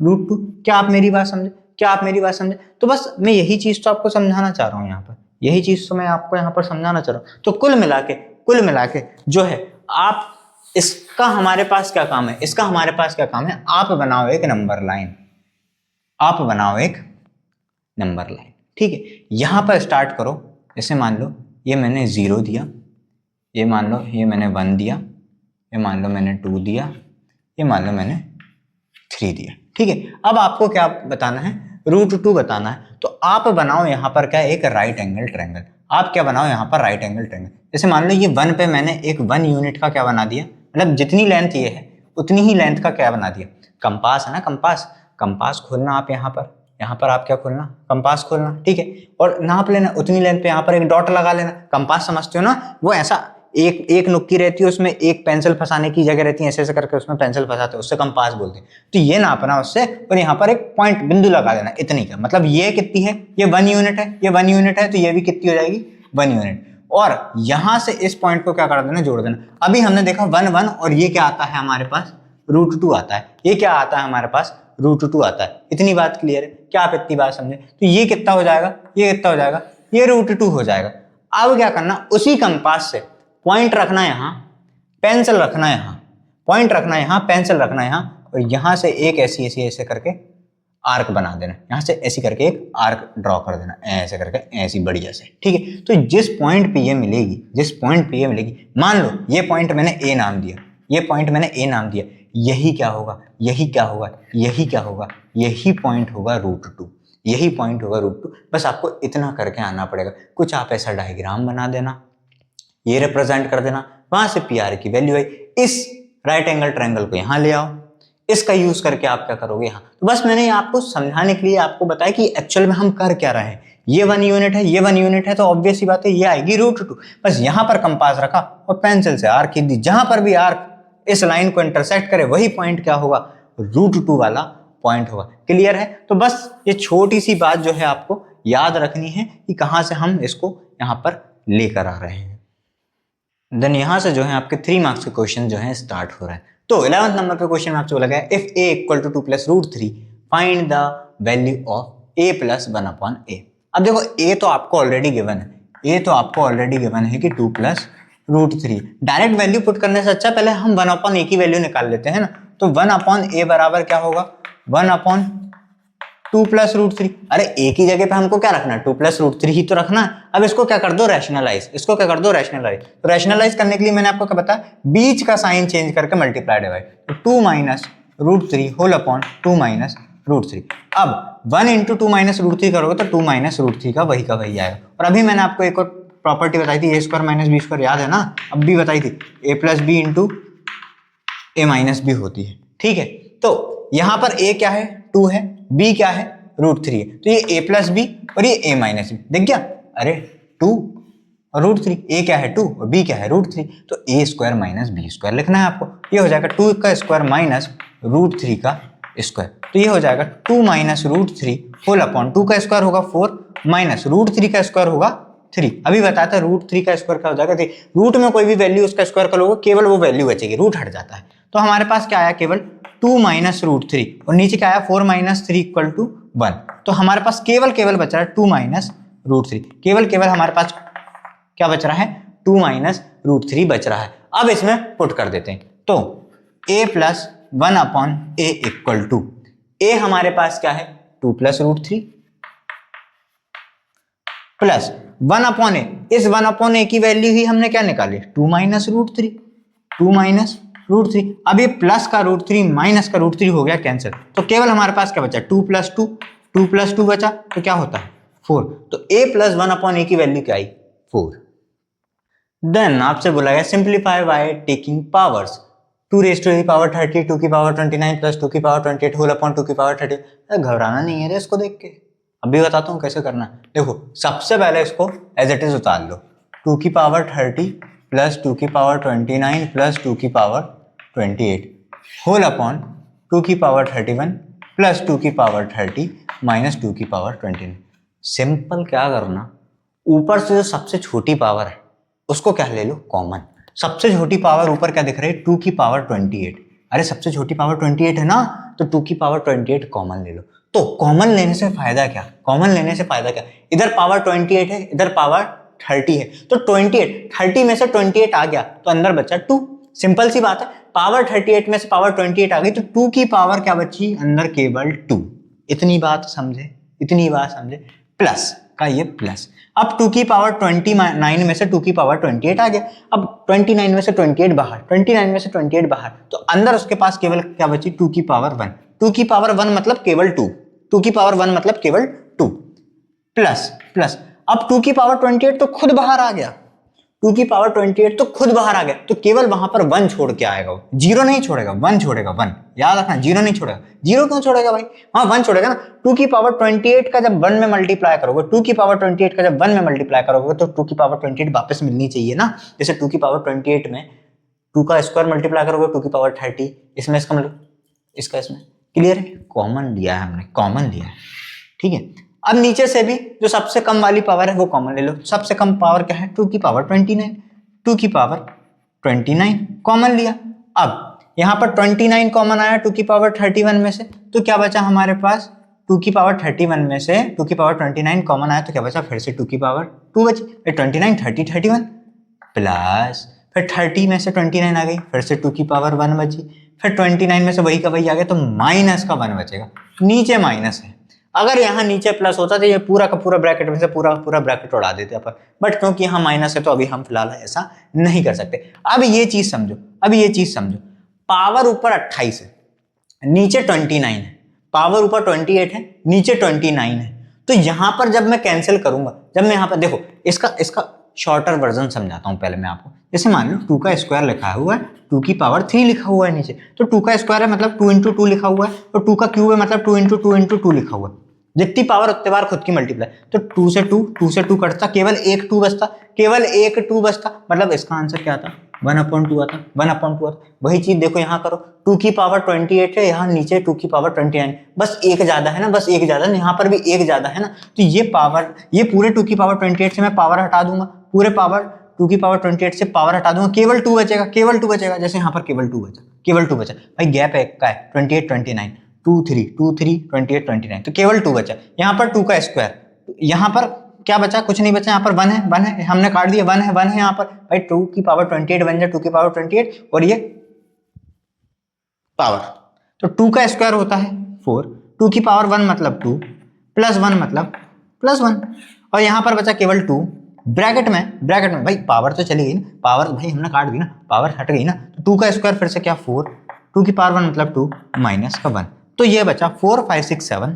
√2। क्या आप मेरी बात समझे, क्या आप मेरी बात समझे। तो बस मैं यही चीज तो आपको समझाना चाह रहा हूँ यहाँ पर, यही चीज तो मैं आपको यहाँ पर समझाना चाह रहा हूँ। तो कुल मिला के जो है आप, इसका हमारे पास क्या काम है, इसका हमारे पास क्या काम है, आप बनाओ एक नंबर लाइन, आप बनाओ एक नंबर लाइन, ठीक है। यहां पर स्टार्ट करो, जैसे मान लो ये मैंने 0 दिया, ये मान लो ये मैंने 1 दिया, ये मान लो मैंने 2 दिया, ये मान लो मैंने 3 दिया, ठीक है। अब आपको क्या बताना है, √2 बताना है। तो आप बनाओ यहाँ पर क्या, एक राइट एंगल ट्रायंगल, आप क्या बनाओ यहाँ पर राइट एंगल ट्रायंगल। जैसे मान लो ये 1 पे मैंने एक 1 यूनिट का क्या बना दिया, मतलब जितनी लेंथ ये है उतनी ही लेंथ का क्या बना दिया, कंपास है ना, कंपास खोलना आप यहाँ पर, यहाँ पर आप क्या खोलना, कंपास खोलना, ठीक है, और नाप लेना उतनी लेंथ पे, यहाँ पर एक डॉट लगा लेना। कंपास समझते हो ना, वो ऐसा एक नुक्की रहती है, उसमें एक पेंसिल फंसाने की जगह रहती है, ऐसे ऐसे करके उसमें पेंसिल फंसाते हैं, उससे कंपास बोलते हैं। तो ये नापना उससे, और यहाँ पर एक पॉइंट बिंदु लगा देना इतनी का, मतलब ये कितनी है, ये 1 यूनिट है, ये 1 यूनिट है, तो ये भी कितनी हो जाएगी 1 यूनिट। और यहां से इस पॉइंट को क्या कर देना, जोड़ देना। अभी हमने देखा 1 1, और ये क्या आता है हमारे पास, √2 आता है। ये क्या आता है हमारे पास, √2 आता है। इतनी बात क्लियर है? क्या आप इतनी बात समझे? तो ये कितना हो जाएगा, ये कितना हो जाएगा, ये √2 हो जाएगा। अब क्या करना, उसी कंपास से पॉइंट रखना यहाँ, पेंसिल रखना यहाँ, पॉइंट रखना यहाँ, पेंसिल रखना यहाँ, और यहाँ से एक ऐसी ऐसी ऐसे करके आर्क बना देना, यहाँ से ऐसी करके एक आर्क ड्रॉ कर देना, ऐसे करके ऐसी बढ़िया से, ठीक है। तो जिस पॉइंट पे ये मिलेगी, जिस पॉइंट पे ये मिलेगी, मान लो ये पॉइंट मैंने ए नाम दिया, ये पॉइंट मैंने ए नाम दिया, यही क्या होगा, यही क्या होगा, यही क्या होगा, यही पॉइंट होगा √2, यही पॉइंट होगा √2। बस आपको इतना करके आना पड़ेगा। कुछ आप ऐसा डायग्राम बना देना, ये रिप्रेजेंट कर देना, वहां से पी आर की वैल्यू आई, इस राइट एंगल ट्रायंगल को यहाँ ले आओ, इसका यूज करके आप क्या करोगे यहाँ। तो बस मैंने आपको समझाने के लिए आपको बताया कि एक्चुअल में हम कर क्या रहे हैं। ये 1 यूनिट है, ये 1 यूनिट है, तो ऑब्वियस ही बात है ये आएगी √2। बस यहाँ पर कंपास रखा और पेंसिल से आर्क खींच दी, जहां पर भी आर्क इस लाइन को इंटरसेक्ट करे वही पॉइंट क्या होगा, √2 वाला पॉइंट होगा। क्लियर है? तो बस ये छोटी सी बात जो है आपको याद रखनी है कि कहां से हम इसको यहाँ पर लेकर आ रहे हैं। देन यहां से जो है आपके 3 मार्क्स के क्वेश्चन जो है स्टार्ट हो रहे हैं। तो 11th नंबर पे क्वेश्चन आपसे बोला गया if a = 2 + √3 find the value of a + 1/a। अब देखो a तो आपको ऑलरेडी गिवन है, a तो आपको ऑलरेडी गिवन है कि 2 + √3। डायरेक्ट वैल्यू पुट करने से अच्छा पहले हम 1/a की वैल्यू निकाल लेते हैं ना। तो 1/a बराबर क्या होगा, 1/2 + √3। अरे a की जगह पे हमको क्या रखना है, 2 + √3 ही तो रखना है। अब इसको क्या कर दो, रैशनलाइज, इसको क्या कर दो, रैशनलाइज। तो रैशनलाइज करने के लिए मैंने आपको क्या बताया, बीच का साइन चेंज करके मल्टीप्लाई डिवाइड, तो 2 - √3 होल अपॉन 2 - √3। अब 1 × 2 - √3 करोगे तो 2 - √3 का वही आएगा। और अभी मैंने आपको एक और प्रॉपर्टी बताई थी, a² - b² याद है ना, अब भी बताई थी, a + b × a - b होती है, ठीक है। तो यहां पर a क्या है, 2 है, b क्या है, √3 है, तो ये a + b और ये a - b, देख गया, अरे 2 और √3, a क्या है 2 और b क्या है √3, तो a² - b² लिखना है आपको। ये हो जाएगा 2 का स्क्वायर माइनस √3 का स्क्वायर, तो ये हो जाएगा 2 - √3 होल अपॉन 2 का स्क्वायर होगा 4 माइनस √3 का स्क्वायर होगा 3। अभी बताया था √3 का स्क्वायर क्या हो जाएगा, रूट में कोई भी वैल्यू उसका स्क्वायर कर लोगे केवल वो वैल्यू बचेगी, रूट हट जाता है। तो हमारे पास क्या आया, केवल 2 - √3 और नीचे क्या आया 4 - 3 = 1। तो हमारे पास केवल बच रहा है 2 - √3, केवल हमारे पास क्या बच रहा है, 2 - √3 बच रहा है। अब इसमें पुट कर देते हैं, तो a + 1/a = a हमारे पास क्या है 2 + √3 प्लस 1/a, इस 1/a की वैल्यू ही हमने क्या निकाली, 2 - √3, 2 - √3। अब ये प्लस का √3 माइनस का √3 हो गया कैंसिल, तो केवल हमारे पास क्या बचा 2 + 2, 2 + 2 बचा, तो क्या होता है 4। तो a + 1/a की वैल्यू क्या आई 4। देन आपसे बोला गया simplify by taking powers, 2⁻30, 2⁻29 + 2⁻28 whole upon 2⁻30। घबराना नहीं है रे इसको देख के, अभी बताता हूँ कैसे करना है। देखो सबसे पहले इसको एज इट इज उतार लो, 2⁻30 + 2⁻29 + 2⁻28 होल अपॉन 2⁻31 + 2⁻30 - 2⁻29। सिंपल क्या करना, ऊपर से जो सबसे छोटी पावर है उसको क्या ले लो कॉमन। सबसे छोटी पावर ऊपर क्या दिख रही है 2⁻28। अरे सबसे छोटी पावर 28 है ना, तो 2⁻28 कॉमन ले लो। तो कॉमन लेने से फायदा क्या, कॉमन लेने से फायदा क्या, इधर पावर 28 है, इधर पावर 30 है, तो 30 में से 28 आ गया तो अंदर बचा 2। सिंपल सी बात है, पावर 38 में से पावर 28 आ गई तो 2 की पावर क्या बची अंदर, केवल 2। इतनी बात समझे, इतनी बात समझे, प्लस का ये प्लस। अब 2⁻29 में से 2⁻28 आ गया, अब 29 में से 28 बाहर, 29 में से 28 बाहर, तो अंदर उसके पास केवल क्या बची 2⁻1, 2⁻1 मतलब केवल 2, 2⁻1 मतलब केवल 2 प्लस प्लस। अब 2⁻28 तो खुद बाहर आ गया, 2 की पावर 28 तो खुद बाहर आ गया, तो केवल वहां पर 1 छोड़ के आएगा, वो 0 नहीं छोड़ेगा, 1 छोड़ेगा, 1 याद रखना, 0 नहीं छोड़ेगा। 0 क्यों छोड़ेगा भाई, हाँ 1 छोड़ेगा ना। 2 की पावर 28 का जब 1 में मल्टीप्लाई करोगे, 2 की पावर 28 का जब 1 में मल्टीप्लाई करोगे तो 2 की पावर 28 वापस मिलनी चाहिए ना। जैसे 2 की पावर 28 में 2 का स्क्वायर मल्टीप्लाई करोगे 2 की पावर 30, इसमें इसका इसका इसमें, क्लियर है, कॉमन लिया है हमने, कॉमन लिया है, ठीक है। अब नीचे से भी जो सबसे कम वाली पावर है वो कॉमन ले लो। सबसे कम पावर क्या है, 2 की पावर 29, 2 की पावर 29 कॉमन लिया। अब यहाँ पर 29 कॉमन आया 2 की पावर 31 में से, तो क्या बचा हमारे पास, 2 की पावर 31 में से 2 की पावर 29 कॉमन आया तो क्या बचा, फिर से 2 की पावर 2 बची, 29 30 31 प्लस फिर 30 में से 29 आ गई, फिर से 2 की पावर 1 बची, फिर 29 में से वही का वही आ गया, तो माइनस का 1 बचेगा, नीचे माइनस है। अगर यहाँ नीचे प्लस होता तो ये पूरा का पूरा ब्रैकेट में से पूरा का पूरा ब्रैकेट उड़ा देते अपन, बट क्योंकि यहाँ माइनस है तो अभी हम फिलहाल ऐसा नहीं कर सकते। अब ये चीज समझो, अब ये चीज समझो, पावर ऊपर 28 है, नीचे 29 है, पावर ऊपर 28 है, नीचे 29 है, तो यहां पर जब मैं कैंसिल करूंगा, जब मैं यहां पर देखो, इसका शॉर्टर वर्जन समझाता हूं पहले मैं आपको। जैसे मान लो 2 का स्क्वायर लिखा हुआ है, 2 की पावर 3 लिखा हुआ है नीचे, तो 2 का स्क्वायर है मतलब 2 इंटू 2 लिखा हुआ है, और 2 का क्यूब है मतलब 2 इंटू 2 इंटू 2 लिखा हुआ है। जितनी पावर उतने बार खुद की मल्टीप्लाई, तो 2 से 2 कटता, केवल एक 2 बचता, केवल एक 2 बचता, मतलब इसका आंसर क्या आता, 1/2 आता, 1/2 आता। वही चीज देखो यहाँ करो, 2 की पावर 28 है, यहाँ नीचे 2 की पावर 29, बस एक ज्यादा है ना, बस एक ज्यादा, यहाँ पर भी एक ज्यादा है ना, तो ये पावर, ये पूरे 2 की पावर 28 से मैं पावर हटा दूंगा, पूरे पावर 2 की पावर 28 से पावर हटा दूंगा, केवल 2 बचेगा, केवल 2 बचेगा। जैसे यहाँ पर केवल 2 बचा, केवल 2 बचा भाई, गैप है एक का है 28 29, 2 3 28 29, तो केवल 2 बचा। यहाँ पर 2 का स्क्वायर, यहाँ पर क्या बचा, कुछ नहीं बचा, यहाँ पर 1 है, 1 है, हमने काट दिया, 1 है, 1 है यहाँ पर भाई, 2 की पावर 28 बन जाए 2 की पावर 28, और ये पावर, तो 2 का स्क्वायर होता है 4, 2 की पावर 1 मतलब 2, प्लस 1 मतलब प्लस 1, और यहाँ पर बचा केवल 2, ब्रैकेट में भाई पावर तो चली गई ना, पावर भाई हमने काट दी ना, पावर हट गई ना, तो 2 का स्क्वायर फिर से क्या 4, 2 की पावर 1 मतलब 2 माइनस का 1, तो ये बचा 4 5 6 7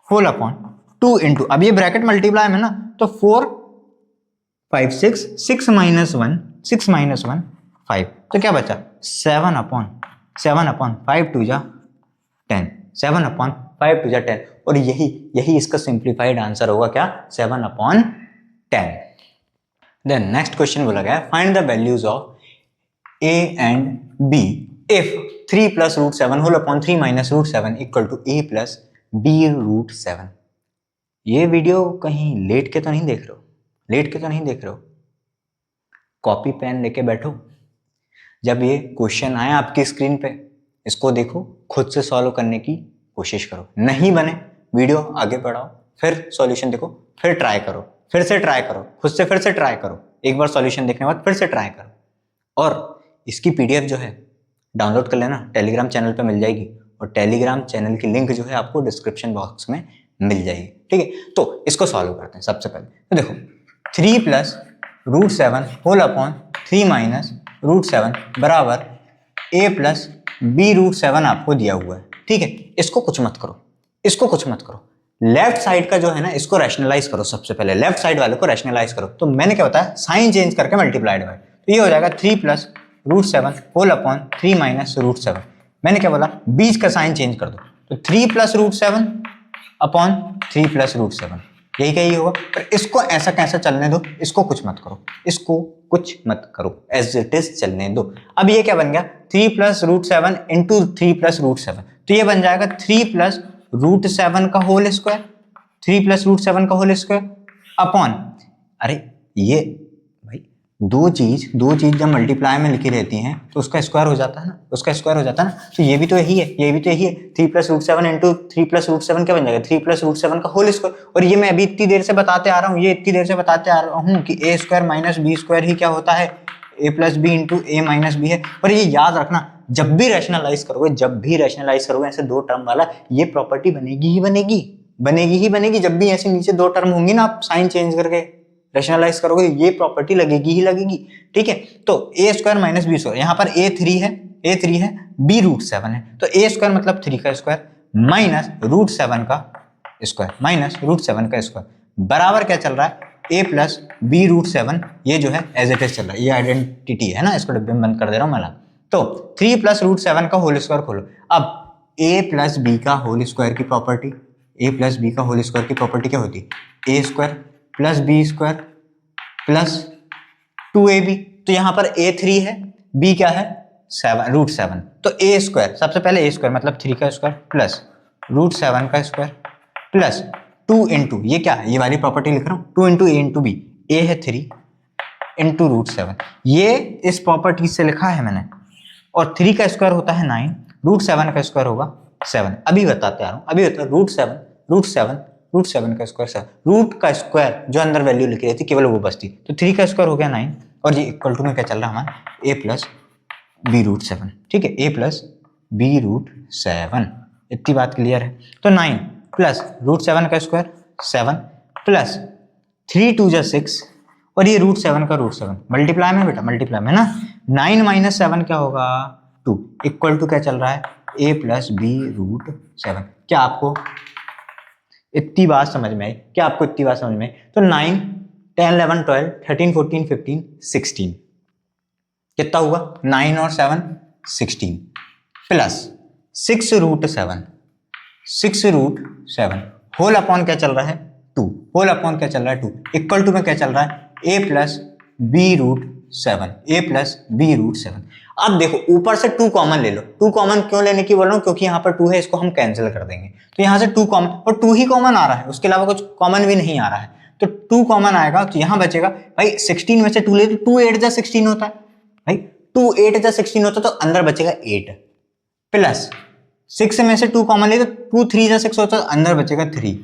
होल अपॉन 2 इंटू, अब ये ब्रैकेट मल्टीप्लाई में ना, तो 4 5 6 6 माइनस 1 6 माइनस 1 5, तो क्या बचा 7 अपॉन 5 टू जा 10, 7 अपॉन 5 टू जा 10, और यही इसका सिंप्लीफाइड आंसर होगा क्या, 7 अपॉन 10। देन नेक्स्ट क्वेश्चन बोला गया, find the values of a and b if 3 plus root 7 whole upon 3 minus root 7 equal to a plus b root 7। ये वीडियो कहीं लेट के तो नहीं देख रहे हो, कॉपी पेन लेके बैठो, जब ये क्वेश्चन आए आपकी स्क्रीन पे, इसको देखो, खुद से सॉल्व करने की कोशिश करो, नहीं बने वीडियो आगे बढ़ाओ, फिर सॉल्यूशन देखो, फिर ट्राई करो, फिर से ट्राई करो, खुद से फिर से ट्राई करो, एक बार सॉल्यूशन देखने के बाद फिर से ट्राई करो, और इसकी पीडीएफ जो है डाउनलोड कर लेना, टेलीग्राम चैनल पे मिल जाएगी, और टेलीग्राम चैनल की लिंक जो है आपको डिस्क्रिप्शन बॉक्स में मिल जाएगी, ठीक है। तो इसको सॉल्व करते हैं। सबसे पहले तो देखो 3 plus root 7 whole upon 3 minus root 7 बराबर a प्लस b रूट 7 आपको दिया हुआ है, ठीक है। इसको कुछ मत करो, लेफ्ट साइड का जो है ना, इसको रैशनलाइज करो, सबसे पहले लेफ्ट साइड वाले को रैशनलाइज करो। तो मैंने क्या बताया, साइन चेंज करके मल्टीप्लाइड बाय, तो ये हो जाएगा 3 plus root 7 whole upon 3 minus root 7। मैंने क्या बोला, बीच का साइन चेंज कर दो, तो 3 plus root 7 upon 3 plus root 7, यही का यही होगा। पर इसको ऐसा कैसा चलने दो, इसको कुछ मत करो, एज इट इज चलने दो। अब ये क्या बन गया, 3 plus root 7 into 3 plus root 7, तो ये बन जाएगा 3 प्लस रूट 7 का होल स्क्वायर, 3 प्लस रूट 7 का होल स्क्वायर अपॉन, अरे ये भाई दो चीज जब मल्टीप्लाई में लिखी रहती हैं तो उसका स्क्वायर हो जाता है ना, तो ये भी तो यही है, 3 plus root 7 into 3 plus root 7 क्या बन जाएगा, 3 प्लस रूट 7 का होल स्क्वायर। और ये मैं अभी इतनी देर से बताते आ रहा हूँ कि a square minus b square ही क्या होता है, a plus b into a minus b है। और ये याद रखना, जब भी रैशनलाइज करोगे ऐसे दो टर्म वाला, ये प्रॉपर्टी बनेगी ही बनेगी। जब भी ऐसे नीचे दो टर्म होंगी ना, आप साइन चेंज करके रैशनलाइज करोगे, ये प्रॉपर्टी लगेगी, ठीक है। तो a square minus b square, यहाँ पर a 3 है, b रूट 7 है, तो a स्क्वायर मतलब 3 का स्क्वायर माइनस रूट 7 का स्क्वायर बराबर क्या चल रहा है, a प्लस बी रूट 7 ये जो है एज इट इज चल रहा है, ये आइडेंटिटी है ना, इसको डिब्बे में बंद कर दे रहा हूँ मैं। तो 3 प्लस रूट 7 का होल स्क्वायर खोलो। अब a प्लस बी का होल स्क्वायर की प्रॉपर्टी, a प्लस बी का होल स्क्वायर की प्रॉपर्टी क्या होती है, a square plus b square plus 2ab। तो यहाँ पर a 3 है, b क्या है 7 रूट 7, तो a स्क्वायर, सबसे पहले a स्क्वायर मतलब 3 का स्क्वायर प्लस रूट 7 का स्क्वायर प्लस 2 इंटू ये क्या है, ये वाली प्रॉपर्टी लिख रहा हूँ 2 इंटू ए इंटू बी, ए है 3 इंटू रूट 7, ये इस प्रॉपर्टी से लिखा है मैंने। और 3 का स्क्वायर होता है 9, रूट 7 का स्क्वायर होगा 7। अभी बताते आ रहा हूँ, अभी होता है रूट 7 का स्क्वायर 7, रूट का स्क्वायर जो अंदर वैल्यू लिखी रहती केवल वो बचती। तो 3 का स्क्वायर हो गया 9 और ये इक्वल टू में क्या चल रहा है हमारा a प्लस बी रूट 7, ठीक है, a प्लस बी रूट 7, इतनी बात क्लियर है। तो 9 प्लस रूट 7 का स्क्वायर 7 प्लस 3 2 जा 6 और ये रूट 7 का रूट 7 मल्टीप्लाई में बेटा, मल्टीप्लाई में ना, 9 माइनस 7 क्या होगा 2 इक्वल टू क्या चल रहा है a प्लस बी रूट 7। क्या आपको इतनी बात समझ में आई, क्या आपको इतनी बात समझ में आई? तो 9 10 11 12 13 14 15 16 कितना हुआ 9 और 7 16 प्लस 6 रूट 7 होल अपॉन क्या चल रहा है 2, होल अपॉन क्या चल रहा है 2 इक्वल टू में क्या चल रहा है a प्लस बी रूट 7। अब देखो ऊपर से 2 कॉमन ले लो, 2 कॉमन क्यों लेने की बोल रहा हूँ, क्योंकि यहाँ पर 2 है, इसको हम कैंसिल कर देंगे। तो यहाँ से 2 कॉमन, और 2 ही कॉमन आ रहा है, उसके अलावा कुछ कॉमन भी नहीं आ रहा है, तो 2 कॉमन आएगा। तो यहाँ बचेगा भाई 16 में से 2 ले तो 2 8 जा 16 होता है भाई, 2 8 जा 16 होता है, तो अंदर बचेगा 8 प्लस 6 में से 2 कॉमन ले तो 2 3 जा 6 होता है, अंदर बचेगा 3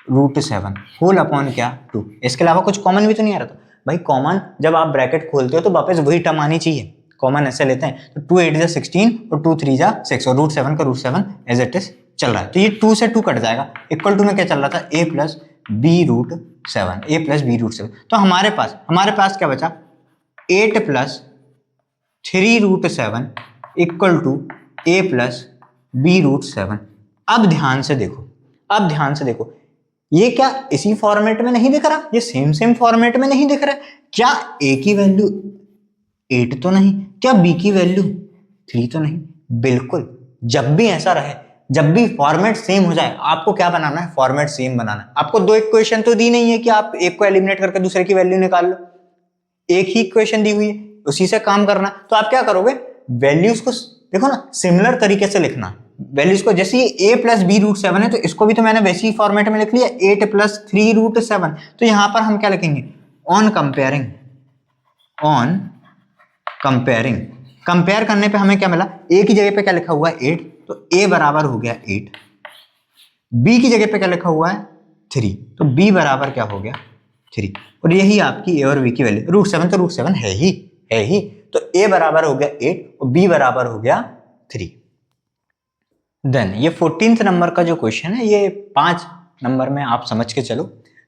रूट 7 होल अपॉन क्या 2। इसके अलावा कुछ कॉमन भी तो नहीं आ रहा था भाई। कॉमन जब आप ब्रैकेट खोलते हो तो वापस वही टर्म आनी चाहिए, कॉमन ऐसे लेते हैं। तो 2 8 जा 16 और 2 3 जा 6 और रूट 7 का रूट 7 एज इट इज चल रहा है। तो ये 2 से 2 कट जाएगा, इक्वल टू में क्या चल रहा था a प्लस बी रूट 7। तो हमारे पास क्या बचा 8 plus 3 root 7 equal to a plus b root 7। अब ध्यान से देखो, ये क्या इसी फॉर्मेट में नहीं दिख रहा, ये सेम फॉर्मेट में नहीं दिख रहा। क्या a की वैल्यू 8 तो नहीं, क्या b की वैल्यू 3 तो नहीं? बिल्कुल, जब भी ऐसा रहे, जब भी फॉर्मेट सेम हो जाए, आपको क्या बनाना है, फॉर्मेट सेम बनाना है। आपको 2 इक्वेशन तो दी नहीं है कि आप एक को एलिमिनेट करके दूसरे की वैल्यू निकाल लो, एक ही इक्वेशन दी हुई है, उसी से काम करना। तो आप क्या करोगे, वैल्यूज को देखो ना, सिमिलर तरीके से लिखना वैल्यूज को। जैसे ये a प्लस बी रूट 7 है, तो इसको भी तो मैंने वैसे ही फॉर्मेट में लिख लिया 8 प्लस 3 रूट 7। तो यहां पर हम क्या लिखेंगे, ऑन कंपेयरिंग, कंपेयर करने पे हमें क्या मिला, a की जगह पे क्या लिखा हुआ है 8, तो a बराबर हो गया 8, b की जगह पे क्या लिखा हुआ है 3, तो b बराबर क्या हो गया 3। और यही आपकी a और b की वैल्यू, रूट 7 तो रूट 7 है ही, तो a बराबर हो गया 8 और b बराबर हो गया 3। देन ये 14th नंबर का जो क्वेश्चन है, ये 5 नंबर में आप समझ के चलो।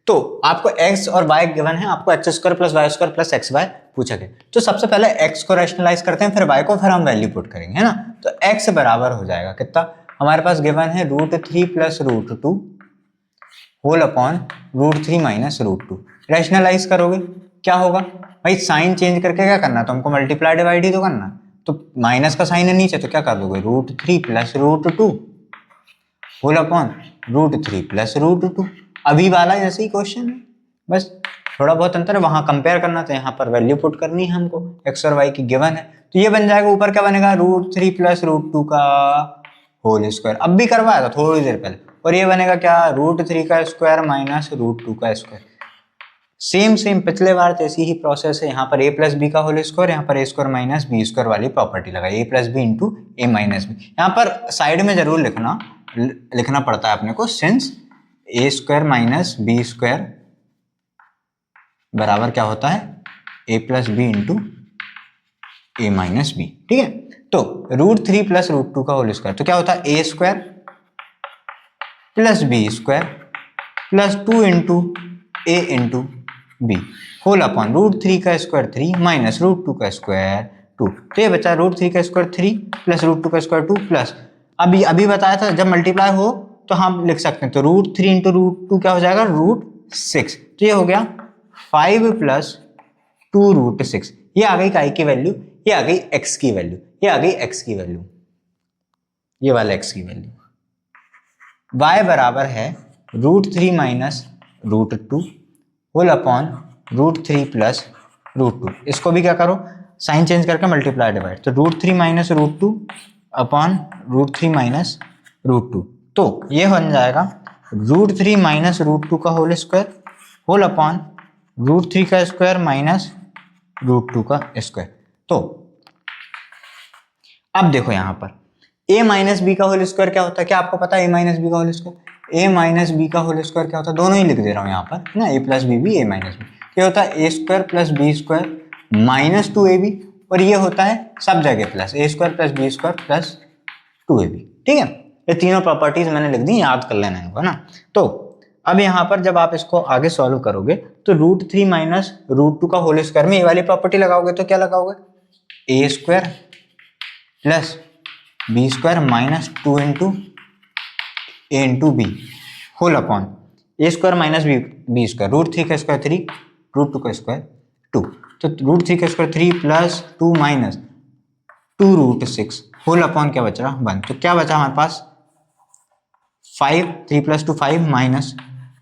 तो आपको x और y गिवन है, आपको x square plus y square plus x y पूछा गया। तो सबसे पहले x को रैशनलाइज करते हैं, फिर y को, फिर हम वैल्यू पुट करेंगे, है ना। तो x बराबर हो जाएगा कितना, हमारे पास गिवन है root 3 plus root 2 whole upon root 3 minus root 2। Rationalise करोगे क्या होगा भाई, साइन चेंज करके क्या करना, तो हमको मल्टीप्लाई डिवाइड ही तो करना। तो माइनस का साइन है नीचे, तो क्या कर दोगे root 3 plus root 2 whole upon root 3 plus root 2। अभी वाला जैसे ही क्वेश्चन है, बस थोड़ा बहुत अंतर है, वहां कंपेयर करना, तो यहाँ पर वैल्यू पुट करनी है हमको, एक्स और वाई की गिवन है। तो ये बन जाएगा, ऊपर क्या बनेगा रूट 3 प्लस रूट 2 का होल स्क्वायर, अब भी करवाया था थोड़ी देर पहले। और ये बनेगा क्या, रूट 3 का स्क्वायर माइनस रूट 2 का स्क्वायर। सेम पिछले बार जैसी ही प्रोसेस है। यहाँ पर a प्लस बी का होल स्क्वायर, यहाँ पर a square minus b square वाली प्रॉपर्टी लगाई, a plus b into a minus b. यहाँ पर साइड में जरूर लिखना पड़ता है अपने को, since a square minus b square बराबर क्या होता है a plus b into a minus b, ठीक है। तो रूट 3 प्लस रूट 2 का होल स्क्वायर, तो क्या होता है a square plus b square plus 2 into a into b whole upon root 3 का स्क्वायर 3 माइनस रूट 2 का स्क्वायर 2। तो ये बचा रूट 3 का स्क्वायर 3 प्लस रूट 2 का स्क्वायर 2 प्लस अभी बताया था जब मल्टीप्लाई हो तो हम लिख सकते हैं, तो रूट 3 इंटू रूट 2 क्या हो जाएगा रूट 6। तो ये हो गया 5 प्लस 2√6, ये आ गई काई की वैल्यू, ये आ गई x की वैल्यू, ये आ गई x की वैल्यू, ये वाला x की वैल्यू। y बराबर है √3 माइनस √2 होल अपॉन √3 प्लस √2। इसको भी क्या करो, साइन चेंज करके मल्टीप्लाई डिवाइड, तो √3 माइनस √2 अपॉन √3 माइनस √2, तो ये बन जाएगा √3 माइनस √2 का होल स्क्वायर होल अपॉन √3 का स्क्वायर माइनस √2 का स्क्वायर। तो अब देखो यहाँ पर a माइनस बी का होल स्क्वायर क्या होता है, क्या आपको पता है a माइनस बी का whole square? a minus b का होल स्क्वायर क्या होता है, दोनों ही लिख दे रहा हूँ यहाँ पर ना, a प्लस बी भी a माइनस बी, क्या होता है a square plus b square minus 2ab, और ये होता है सब जगह plus a square plus b square plus 2ab। ठीक है, ये तीनों प्रॉपर्टीज मैंने लिख दी, याद कर लेना इनको ना। तो अब यहाँ पर जब आप इसको आगे सॉल्व करोगे तो √3 माइनस √2 का होल स्क्वायर में ये वाली प्रॉपर्टी लगाओगे तो क्या लगाओगे, a square plus b square minus 2 into a into b whole upon a square minus b square, √3 का स्क्वायर 3, √2 का स्क्वायर 2, तो √3 का square 3 plus 2 minus 2√6 whole upon क्या बच रहा 1, तो क्या बचा हमारे पास 5, 3 प्लस 2 5 माइनस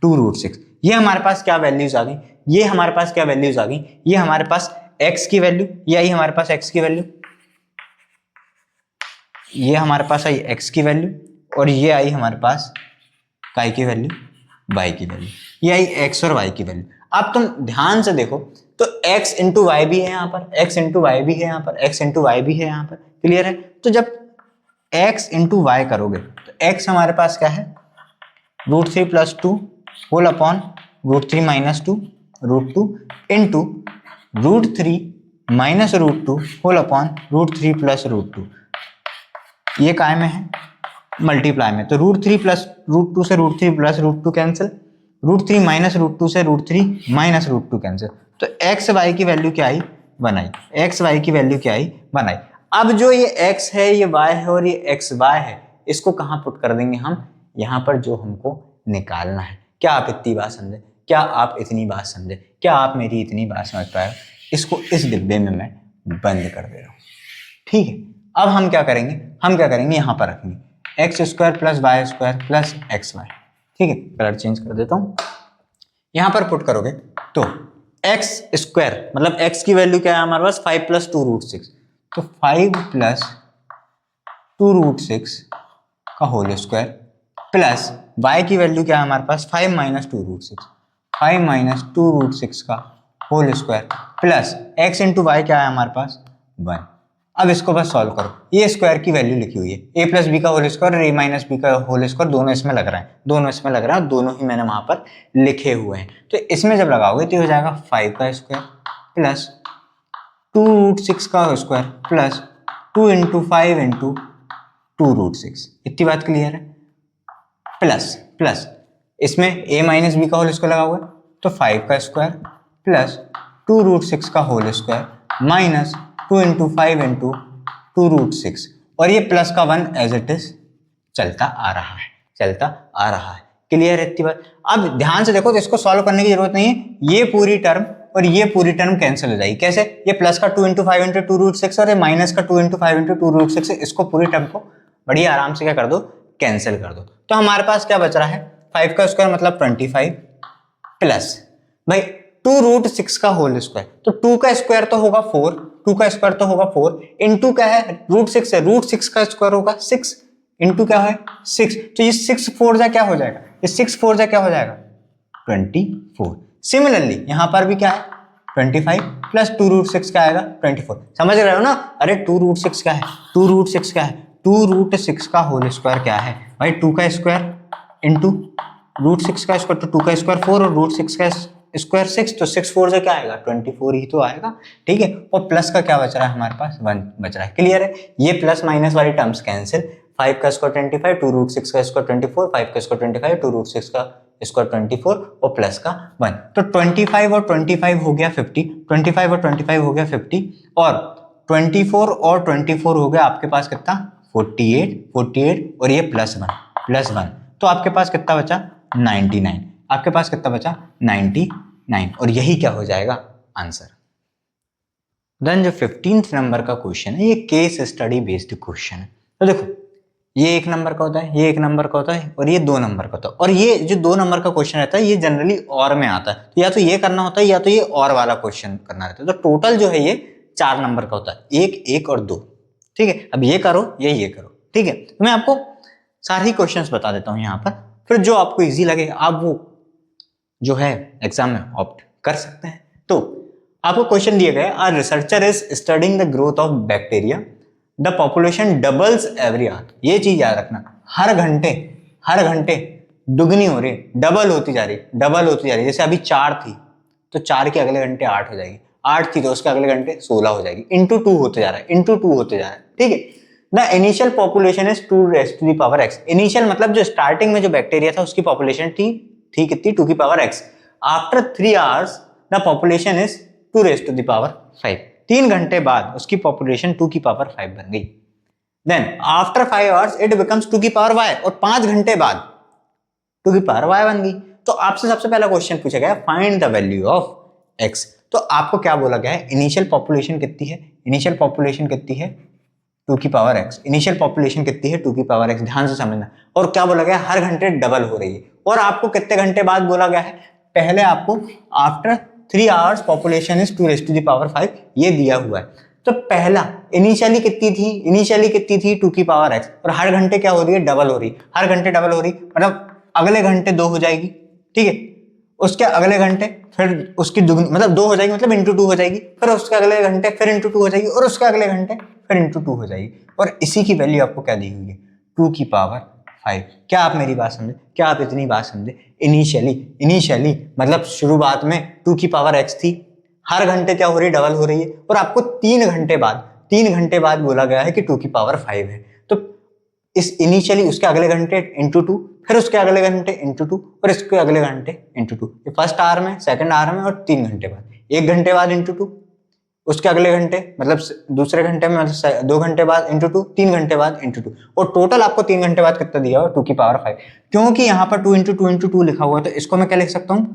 2√6। ये हमारे पास क्या वैल्यूज आ गई, ये हमारे पास क्या वैल्यूज आ गई, ये हमारे पास x की वैल्यू, ये आई हमारे पास x की वैल्यू, ये हमारे पास आई x की वैल्यू, और ये आई हमारे पास काय की वैल्यू, y की वैल्यू, ये आई x और y की वैल्यू। अब तुम ध्यान से देखो तो x इंटू वाई भी है यहाँ पर, x इंटू वाई भी है यहाँ पर, x इंटू वाई भी है यहाँ पर, क्लियर है। तो जब x इंटू वाई करोगे तो x हमारे पास क्या है √3 plus 2 whole upon √3 minus 2 √2 into √3 minus √2 whole upon √3 plus √2, ये काय में है मल्टीप्लाई में, तो √3 प्लस √2 से √3 प्लस √2 कैंसिल, √3 माइनस √2 से √3 माइनस √2 कैंसिल, तो एक्स वाई की वैल्यू क्या आई बनाई, एक्स वाई की वैल्यू क्या आई बनाई। अब जो ये x है, ये y है और ये xy है, इसको कहाँ पुट कर देंगे हम, यहाँ पर जो हमको निकालना है। क्या आप इतनी बात समझे, क्या आप इतनी बात समझे, क्या आप मेरी इतनी बात समझ पाए, इसको इस डिब्बे में मैं बंद कर दे रहा हूँ। ठीक है, अब हम क्या करेंगे, हम क्या करेंगे यहाँ पर रखेंगे x square plus y square plus x y. ठीक है, कलर चेंज कर देता हूँ, यहाँ पर पुट करोगे तो एक्स स्क्वायर मतलब एक्स की वैल्यू क्या है हमारे पास 5 प्लस 2√6, तो 5 प्लस 2√6 का होल स्क्वायर प्लस वाई की वैल्यू क्या है हमारे पास 5 माइनस 2√6, 5 माइनस 2√6 का whole square plus x into y क्या है हमारे पास 1। अब इसको बस सॉल्व करो, ये स्क्वायर की वैल्यू लिखी हुई है, a प्लस बी का होल स्क्वायर और a माइनस बी का होल स्क्वायर दोनों इसमें लग रहा है, दोनों इसमें लग रहा है, दोनों ही मैंने वहां पर लिखे हुए हैं। तो इसमें जब लगाओगे तो हो जाएगा 5 का स्क्वायर प्लस 2√6 का स्क्वायर प्लस 2 इंटू 5 इंटू 2√6। इतनी बात क्लियर है। प्लस प्लस इसमें a माइनस बी का होल स्क्वायर लगाओगे तो 5 का स्क्वायर प्लस 2√6 का whole square minus 2 into 5 into 2√6, और ये प्लस का 1 एज इट इज चलता आ रहा है, चलता आ रहा है। क्लियर है इतनी बात। अब ध्यान से देखो तो इसको सॉल्व करने की जरूरत नहीं है, ये पूरी टर्म और ये पूरी टर्म कैंसिल हो जाएगी। कैसे, ये प्लस का 2 इंटू 5 इंटू 2√6 और ये माइनस का 2 इंटू 5 इंटू 2√6, इसको पूरी टर्म को बढ़िया आराम से क्या कर दो, कैंसिल कर दो। तो हमारे पास क्या बच रहा है 5 का स्क्वायर मतलब 25 प्लस भाई 2√6 का होल स्क्वायर, तो 2 का स्क्वायर तो होगा 4, 2 का स्क्वायर तो होगा 4 इंटू क्या है √6 है, √6 का स्क्वायर होगा 6 इंटू क्या है 6, तो ये 6 4 जा क्या हो जाएगा, ये 6 4 जा क्या हो जाएगा 24। सिमिलरली यहां पर भी क्या है 25 प्लस 2√6 क्या आएगा 24। समझ रहे हो ना, अरे 2√6 क्या है, 2√6 क्या है, 2√6 का होल स्क्वायर क्या है भाई 2 का स्क्वायर इंटू √6 का स्क्वायर, तो 2 का स्क्वायर 4 और √6 का स्क्वायर 6, तो 6 4 से क्या आएगा 24 ही तो आएगा। ठीक है, और प्लस का क्या बच रहा है हमारे पास 1 बच रहा है। क्लियर है, ये प्लस माइनस वाली टर्म्स कैंसिल, 5 का स्क्वायर 25, 2√6 का स्क्वायर 24, 5 का स्क्वायर 25, 2√6 का स्क्वायर 24 और प्लस का 1, तो 25 और 25 हो गया 50, 25 और 25 हो गया 50, और 24 और 24 हो गया आपके पास कितना 48, 48 और ये प्लस 1, तो आपके पास कितना बचा 99, आपके पास कितना बचा 99। 9 और यही क्या हो जाएगा आंसर। देन जो 15th नंबर का क्वेश्चन है ये केस स्टडी बेस्ड क्वेश्चन है। तो देखो ये 1 नंबर का होता है, ये 1 नंबर का होता है और ये 2 नंबर का होता है। और ये जो 2 नंबर का क्वेश्चन रहता है ये जनरली और में आता है, तो या तो ये करना होता है या तो ये और वाला क्वेश्चन करना रहता है। तो टोटल जो है ये 4 नंबर का होता है, 1, 1 और 2। ठीक है, अब ये करो ये करो। ठीक है, तो मैं आपको सारे क्वेश्चंस बता देता हूँ यहाँ पर, फिर जो आपको इजी लगे आप वो जो है एग्जाम में ऑप्ट कर सकते हैं। तो आपको क्वेश्चन दिए गए, a researcher is studying the growth of bacteria, the population doubles every hour. ये चीज याद रखना, हर घंटे दुगनी हो रही, डबल होती जा रही। जैसे अभी 4 थी तो 4 के अगले घंटे 8 हो जाएगी, 8 थी तो उसके अगले घंटे 16 हो जाएगी, इंटू 2 होते जा रहा है। ठीक है, the initial population is 2 raised to the power x। Initial मतलब जो स्टार्टिंग में जो बैक्टीरिया था उसकी पॉपुलेशन थी कितनी, 2 की power x। After 3 hours the population is 2 raised to the power 5। 3 घंटे बाद उसकी पॉपुलेशन 2 की पावर 5 बन गई। Then after 5 hours it becomes 2 की पावर y और 5 घंटे बाद 2 की पावर y बन गई। तो आपसे सबसे पहला क्वेश्चन पूछा गया find the value of x। तो आपको क्या बोला गया है, इनिशियल पॉपुलेशन कितनी है, 2 की पावर x। इनिशियल पॉपुलेशन कितनी है, 2 की पावर x, ध्यान से समझना। और क्या बोला गया, हर घंटे डबल हो रही है। और आपको कितने घंटे बाद बोला गया है, पहले आपको after 3 hours population is 2 raised to the power 5 ये दिया हुआ है। तो पहला इनिशियली कितनी थी 2 की पावर x, और हर घंटे क्या हो रही है, डबल हो रही, हर घंटे डबल हो रही, मतलब अगले घंटे 2 हो जाएगी। ठीक है, उसके अगले घंटे फिर उसकी दुगनी, मतलब 2 हो जाएगी, मतलब इंटू 2 हो जाएगी, फिर उसके अगले घंटे फिर इंटू 2 हो जाएगी, और उसके अगले घंटे फिर इंटू 2 हो जाएगी। और इसी की वैल्यू आपको क्या दी हुई है, 2 की पावर 5। क्या आप मेरी बात समझे, क्या आप इतनी बात समझे। इनिशियली मतलब शुरुआत में 2 की पावर x थी, हर घंटे क्या हो रही है, डबल हो रही है, और आपको 3 घंटे बाद बोला गया है कि 2 की पावर 5 है। तो इस इनिशियली उसके अगले घंटे इंटू 2, फिर उसके अगले घंटे इंटू 2, और इसके अगले घंटे इंटू 2। फर्स्ट आवर में, सेकंड आवर में, और 3 घंटे बाद, 1 घंटे बाद इंटू 2, उसके अगले घंटे मतलब दूसरे घंटे में, मतलब 2 घंटे बाद इंटू 2, 3 घंटे बाद इंटू 2, और टोटल आपको 3 घंटे बाद कितना दिया हुआ, 2 की पावर 5। क्योंकि यहाँ पर 2 इंटू 2 लिखा हुआ है, तो इसको मैं क्या लिख सकता हूँ,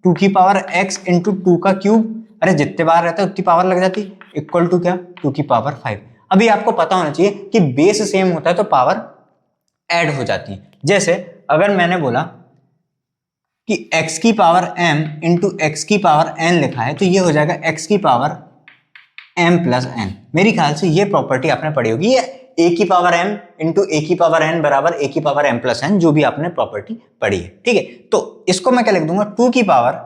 2 की पावर x इंटू 2 का क्यूब। अरे जितने बार रहता है उतनी पावर लग जाती, इक्वल टू क्या, 2 की पावर 5। अभी आपको पता होना चाहिए कि बेस सेम होता है तो पावर ऐड हो जाती है। जैसे अगर मैंने बोला कि x की पावर m इंटू x की पावर n लिखा है, तो ये हो जाएगा x की पावर m प्लस n। मेरी ख्याल से ये प्रॉपर्टी आपने पढ़ी होगी, ये a की पावर m इंटू a की पावर n बराबर a की पावर m प्लस n, जो भी आपने प्रॉपर्टी पढ़ी है। ठीक है, तो इसको मैं क्या लिख दूंगा, 2 की पावर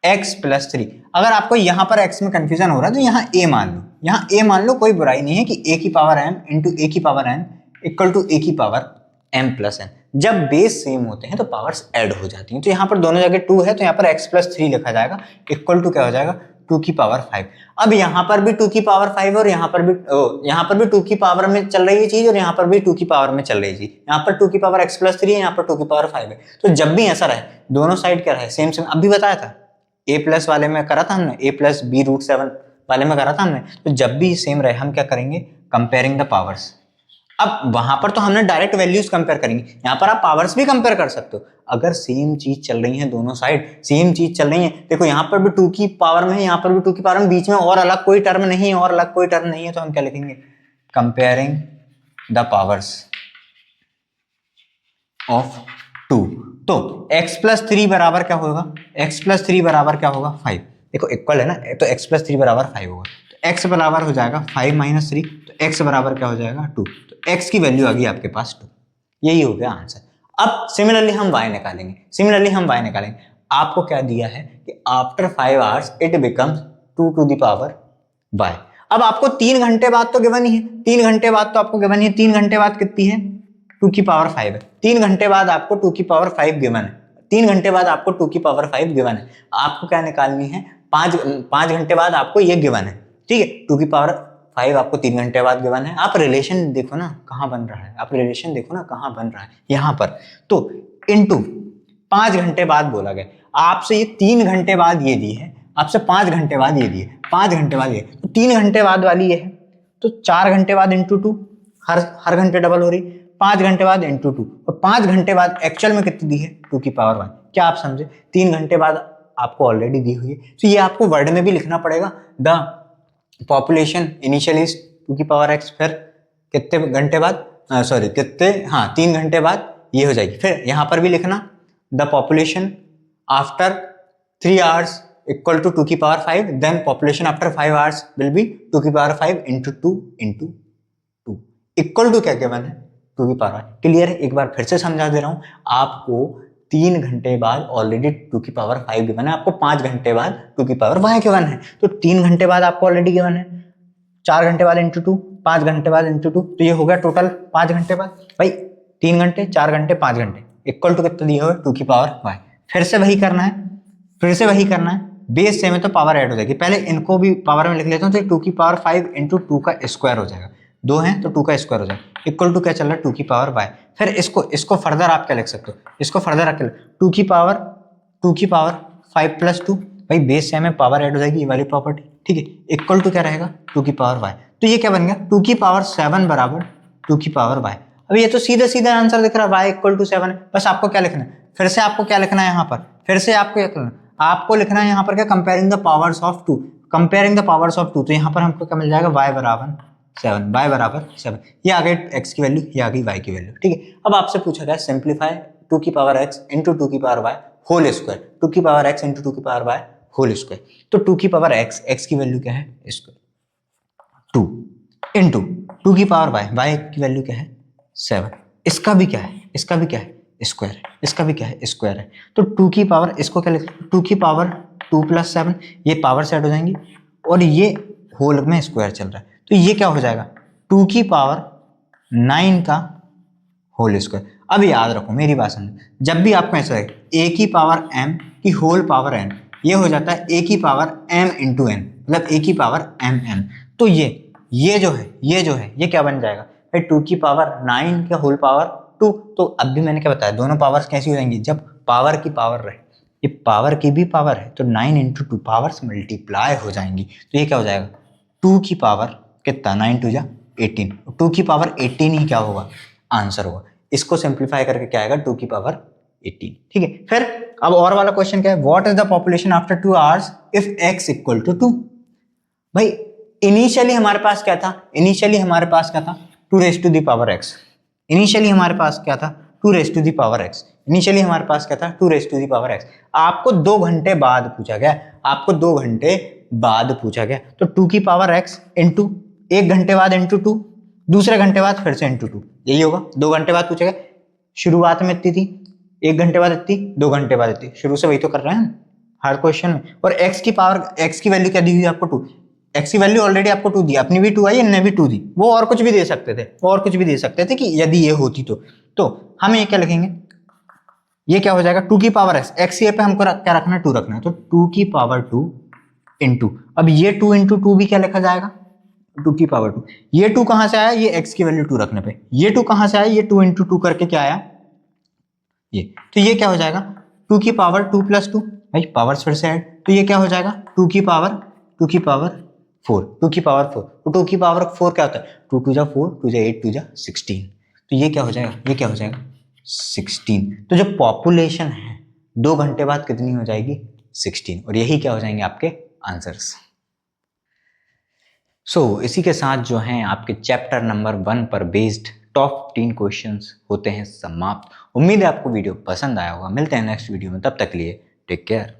x प्लस 3। अगर आपको यहां पर x में कंफ्यूजन हो रहा है तो यहाँ a मान लो, कोई बुराई नहीं है कि a की पावर m इंटू a की power n equal to a की पावर m प्लस n। जब बेस सेम होते हैं तो पावर्स ऐड हो जाती हैं। तो यहाँ पर दोनों जगह 2 है, तो यहाँ पर x प्लस 3 लिखा जाएगा, इक्वल टू क्या हो जाएगा, 2 की पावर 5। अब यहाँ पर भी 2 की पावर 5 और यहाँ पर भी 2 की पावर में चल रही है चीज, और यहाँ पर भी 2 की पावर में चल रही है चीज। यहाँ पर 2 की पावर x प्लस 3 है, यहाँ पर 2 की पावर 5 है। तो जब भी ऐसा रहे, दोनों साइड क्या रहे, सेम। अभी बताया था a प्लस वाले में करा था हमने, a प्लस b रूट 7 वाले में करा था हमने। तो जब भी सेम रहे हम क्या करेंगे, कंपेयरिंग द पावर्स। अब वहां पर तो हमने डायरेक्ट वैल्यूज कंपेयर करेंगे, यहाँ पर आप पावर्स भी कंपेयर कर सकते हो। अगर सेम चीज चल रही है, दोनों साइड सेम चीज चल रही है, देखो यहाँ पर भी 2 की पावर में है, यहाँ पर भी 2 की पावर में, बीच में और अलग कोई टर्म नहीं है, तो हम क्या लिखेंगे, कंपेयरिंग द पावर्स ऑफ 2। तो x प्लस 3 बराबर क्या होगा, 5। देखो इक्वल है ना, तो x प्लस 3 बराबर 5 होगा, तो x बराबर हो जाएगा 5 माइनस 3, तो x बराबर क्या हो जाएगा, 2। तो x की वैल्यू आ गई आपके पास 2, यही हो गया आंसर। अब सिमिलरली हम y निकालेंगे। आपको क्या दिया है कि after 5 hours it becomes 2 to the power y। अब आपको 3 घंटे बाद तो गिवन ही है, 3 घंटे बाद तो आपको गिवन ही है, 3 घंटे बाद कितनी है, 2 की पावर 5 है। 3 घंटे बाद आपको 2 की पावर 5 गिवन है, 3 घंटे बाद आपको 2 की पावर 5 गिवन है। आपको क्या निकालनी है, 5 घंटे बाद आपको ये गिवन है। ठीक है, 2 की पावर 5 आपको 3 घंटे बाद गिवन है। आप रिलेशन देखो ना कहाँ बन रहा है, यहाँ पर। तो इनटू 5 घंटे बाद बोला गया, आपसे ये 3 घंटे बाद ये दी है, आपसे 5 घंटे बाद ये दी है, 5 घंटे बाद ये, तो 3 घंटे बाद वाली ये है, तो 4 घंटे बाद इंटू 2, हर घंटे डबल हो रही, 5 घंटे बाद इंटू 2, और 5 घंटे बाद एक्चुअल में कितनी दी है, 2 की पावर 1। क्या आप समझे, 3 घंटे बाद आपको ऑलरेडी दी हुई है, तो ये आपको वर्ड में भी लिखना पड़ेगा। द पॉपुलेशन इनिशियल इज 2 की पावर x, फिर कितने घंटे बाद, सॉरी कितने, हाँ 3 घंटे बाद ये हो जाएगी। फिर यहाँ पर भी लिखना the population after 3 hours equal to 2 की power 5, then population after 5 hours will be 2 की power 5 into 2 into 2 equal to क्या गिवन है 2 की पावर 5। क्लियर है? एक बार फिर से समझा दे रहा हूँ आपको। 3 घंटे बाद ऑलरेडी 2 की पावर 5 गिवन है, आपको 5 घंटे बाद 2 की पावर y गिवन है, तो 3 घंटे बाद आपको ऑलरेडी गिवन है, 4 घंटे बाद इंटू 2, 5 घंटे बाद इंटू 2, तो ये हो गया टोटल 5 घंटे बाद। भाई 3 घंटे 4 घंटे 5 घंटे इक्वल टू कितना दिया हुआ है 2 की पावर y। फिर से वही करना है, फिर से वही करना है, बेस सेम है तो पावर ऐड हो जाएगी। पहले इनको भी पावर में लिख लेता हूँ, तो 2 की पावर 5 इंटू 2 का स्क्वायर हो जाएगा, 2 है तो 2 का स्क्वायर हो जाएगा, इक्वल टू क्या चल रहा है 2 की पावर y। फिर इसको फर्दर आप क्या लिख सकते हो, इसको फर्दर रख 2 की पावर 5 प्लस 2, भाई बेस सेम है पावर ऐड हो जाएगी, ये वाली प्रॉपर्टी, ठीक है, इक्वल टू क्या रहेगा 2 की पावर y। तो ये क्या बन गया 2 की पावर 7 बराबर 2 की पावर y। अब ये तो सीधा सीधा आंसर दिख रहा है, y इक्वल टू 7 है। बस आपको क्या लिखना है, फिर से आपको क्या लिखना है यहाँ पर, फिर से आपको लिखना है यहाँ पर क्या, comparing the powers of 2, comparing the powers of 2, तो यहाँ पर हमको क्या मिल जाएगा y बराबर 7, ये आ गई x की वैल्यू, ये आ गई y की वैल्यू, ठीक है। अब आपसे पूछा गया सिंप्लीफाई 2 की पावर x इंटू 2 की पावर y होल स्क्वायर, 2 की पावर x इंटू 2 की पावर y होल स्क्वायर। तो 2 की पावर x की वैल्यू क्या है स्क्वायर, 2 इंटू 2 की पावर y की वैल्यू क्या है 7, इसका भी क्या है स्क्वायर है, इसका भी क्या है स्क्वायर है। तो 2 की पावर, इसको क्या लिखते हैं 2 की पावर 2 प्लस 7, ये पावर सेट हो जाएंगी और ये होल में स्क्वायर चल रहा है, तो ये क्या हो जाएगा 2 की पावर 9 का होल स्क्वायर। अब याद रखो मेरी बात समझो, जब भी आपको ऐसा है a की पावर m की होल पावर n, ये हो जाता है a की पावर m इंटू n, मतलब a की पावर mm। तो ये जो है ये क्या बन जाएगा भाई 2 की पावर 9 का होल पावर 2। तो अब भी मैंने क्या बताया, दोनों पावर्स कैसी हो जाएंगी, जब पावर की पावर रहे, ये पावर की भी पावर है तो 9 इंटू 2 पावर्स मल्टीप्लाई हो जाएंगी, तो ये क्या हो जाएगा 2 की पावर कितना 9 टू जा 18, 2 की पावर 18 ही क्या होगा आंसर होगा। इसको सिंप्लीफाई करके क्या आएगा 2 की पावर 18, ठीक है। फिर अब और वाला क्वेश्चन क्या है, what is the population after 2 hours if x equal to 2। भाई इनिशियली हमारे पास क्या था 2 raise to the power x, initially हमारे पास क्या था 2 raise to the power x, initially हमारे पास क्या था 2 raise to the power x। आपको 2 घंटे बाद पूछा गया, आपको 2 घंटे बाद पूछा गया, तो 2 की पावर x इंटू 1 घंटे बाद इंटू 2, दूसरे घंटे बाद फिर से इंटू 2, यही होगा। 2 घंटे बाद पूछा गया, शुरुआत में इतनी थी, 1 घंटे बाद इतनी, 2 घंटे बाद इतनी, शुरू से वही तो कर रहे हैं हर क्वेश्चन में। और x की पावर, x की वैल्यू क्या दी हुई है आपको 2, x की वैल्यू ऑलरेडी आपको 2 दी, अपनी भी 2 आई, इनने भी 2 दी, वो और कुछ भी दे सकते थे, कि यदि ये होती तो हम ये क्या लिखेंगे, ये क्या हो जाएगा 2 की पावर x ये पे हमको क्या रखना है 2 रखना है, तो 2 की पावर 2 इंटू, अब ये 2 इंटू 2 भी क्या लिखा जाएगा 2 की पावर 2, ये 2 कहां से आया, ये x की वैल्यू 2 रखने पे, ये 2 कहां से आया, ये 2 इंटू 2 करके क्या आया ये, तो ये क्या हो जाएगा 2 की पावर 2 प्लस 2, भाई पावर्स फिर से ऐड, तो ये क्या हो जाएगा 2 की पावर 4, 2 की पावर 4, तो 2 की पावर 4 क्या होता है 2 टू जा 4, 2 जा 8, 2 जा 16, तो ये क्या हो जाएगा 16। तो जो पॉपुलेशन है 2 घंटे बाद कितनी हो जाएगी 16, और यही क्या हो जाएंगे आपके आंसर्स। इसी के साथ जो है आपके चैप्टर नंबर 1 पर बेस्ड टॉप 15 क्वेश्चंस होते हैं समाप्त। उम्मीद है आपको वीडियो पसंद आया होगा, मिलते हैं नेक्स्ट वीडियो में, तब तक के लिए टेक केयर।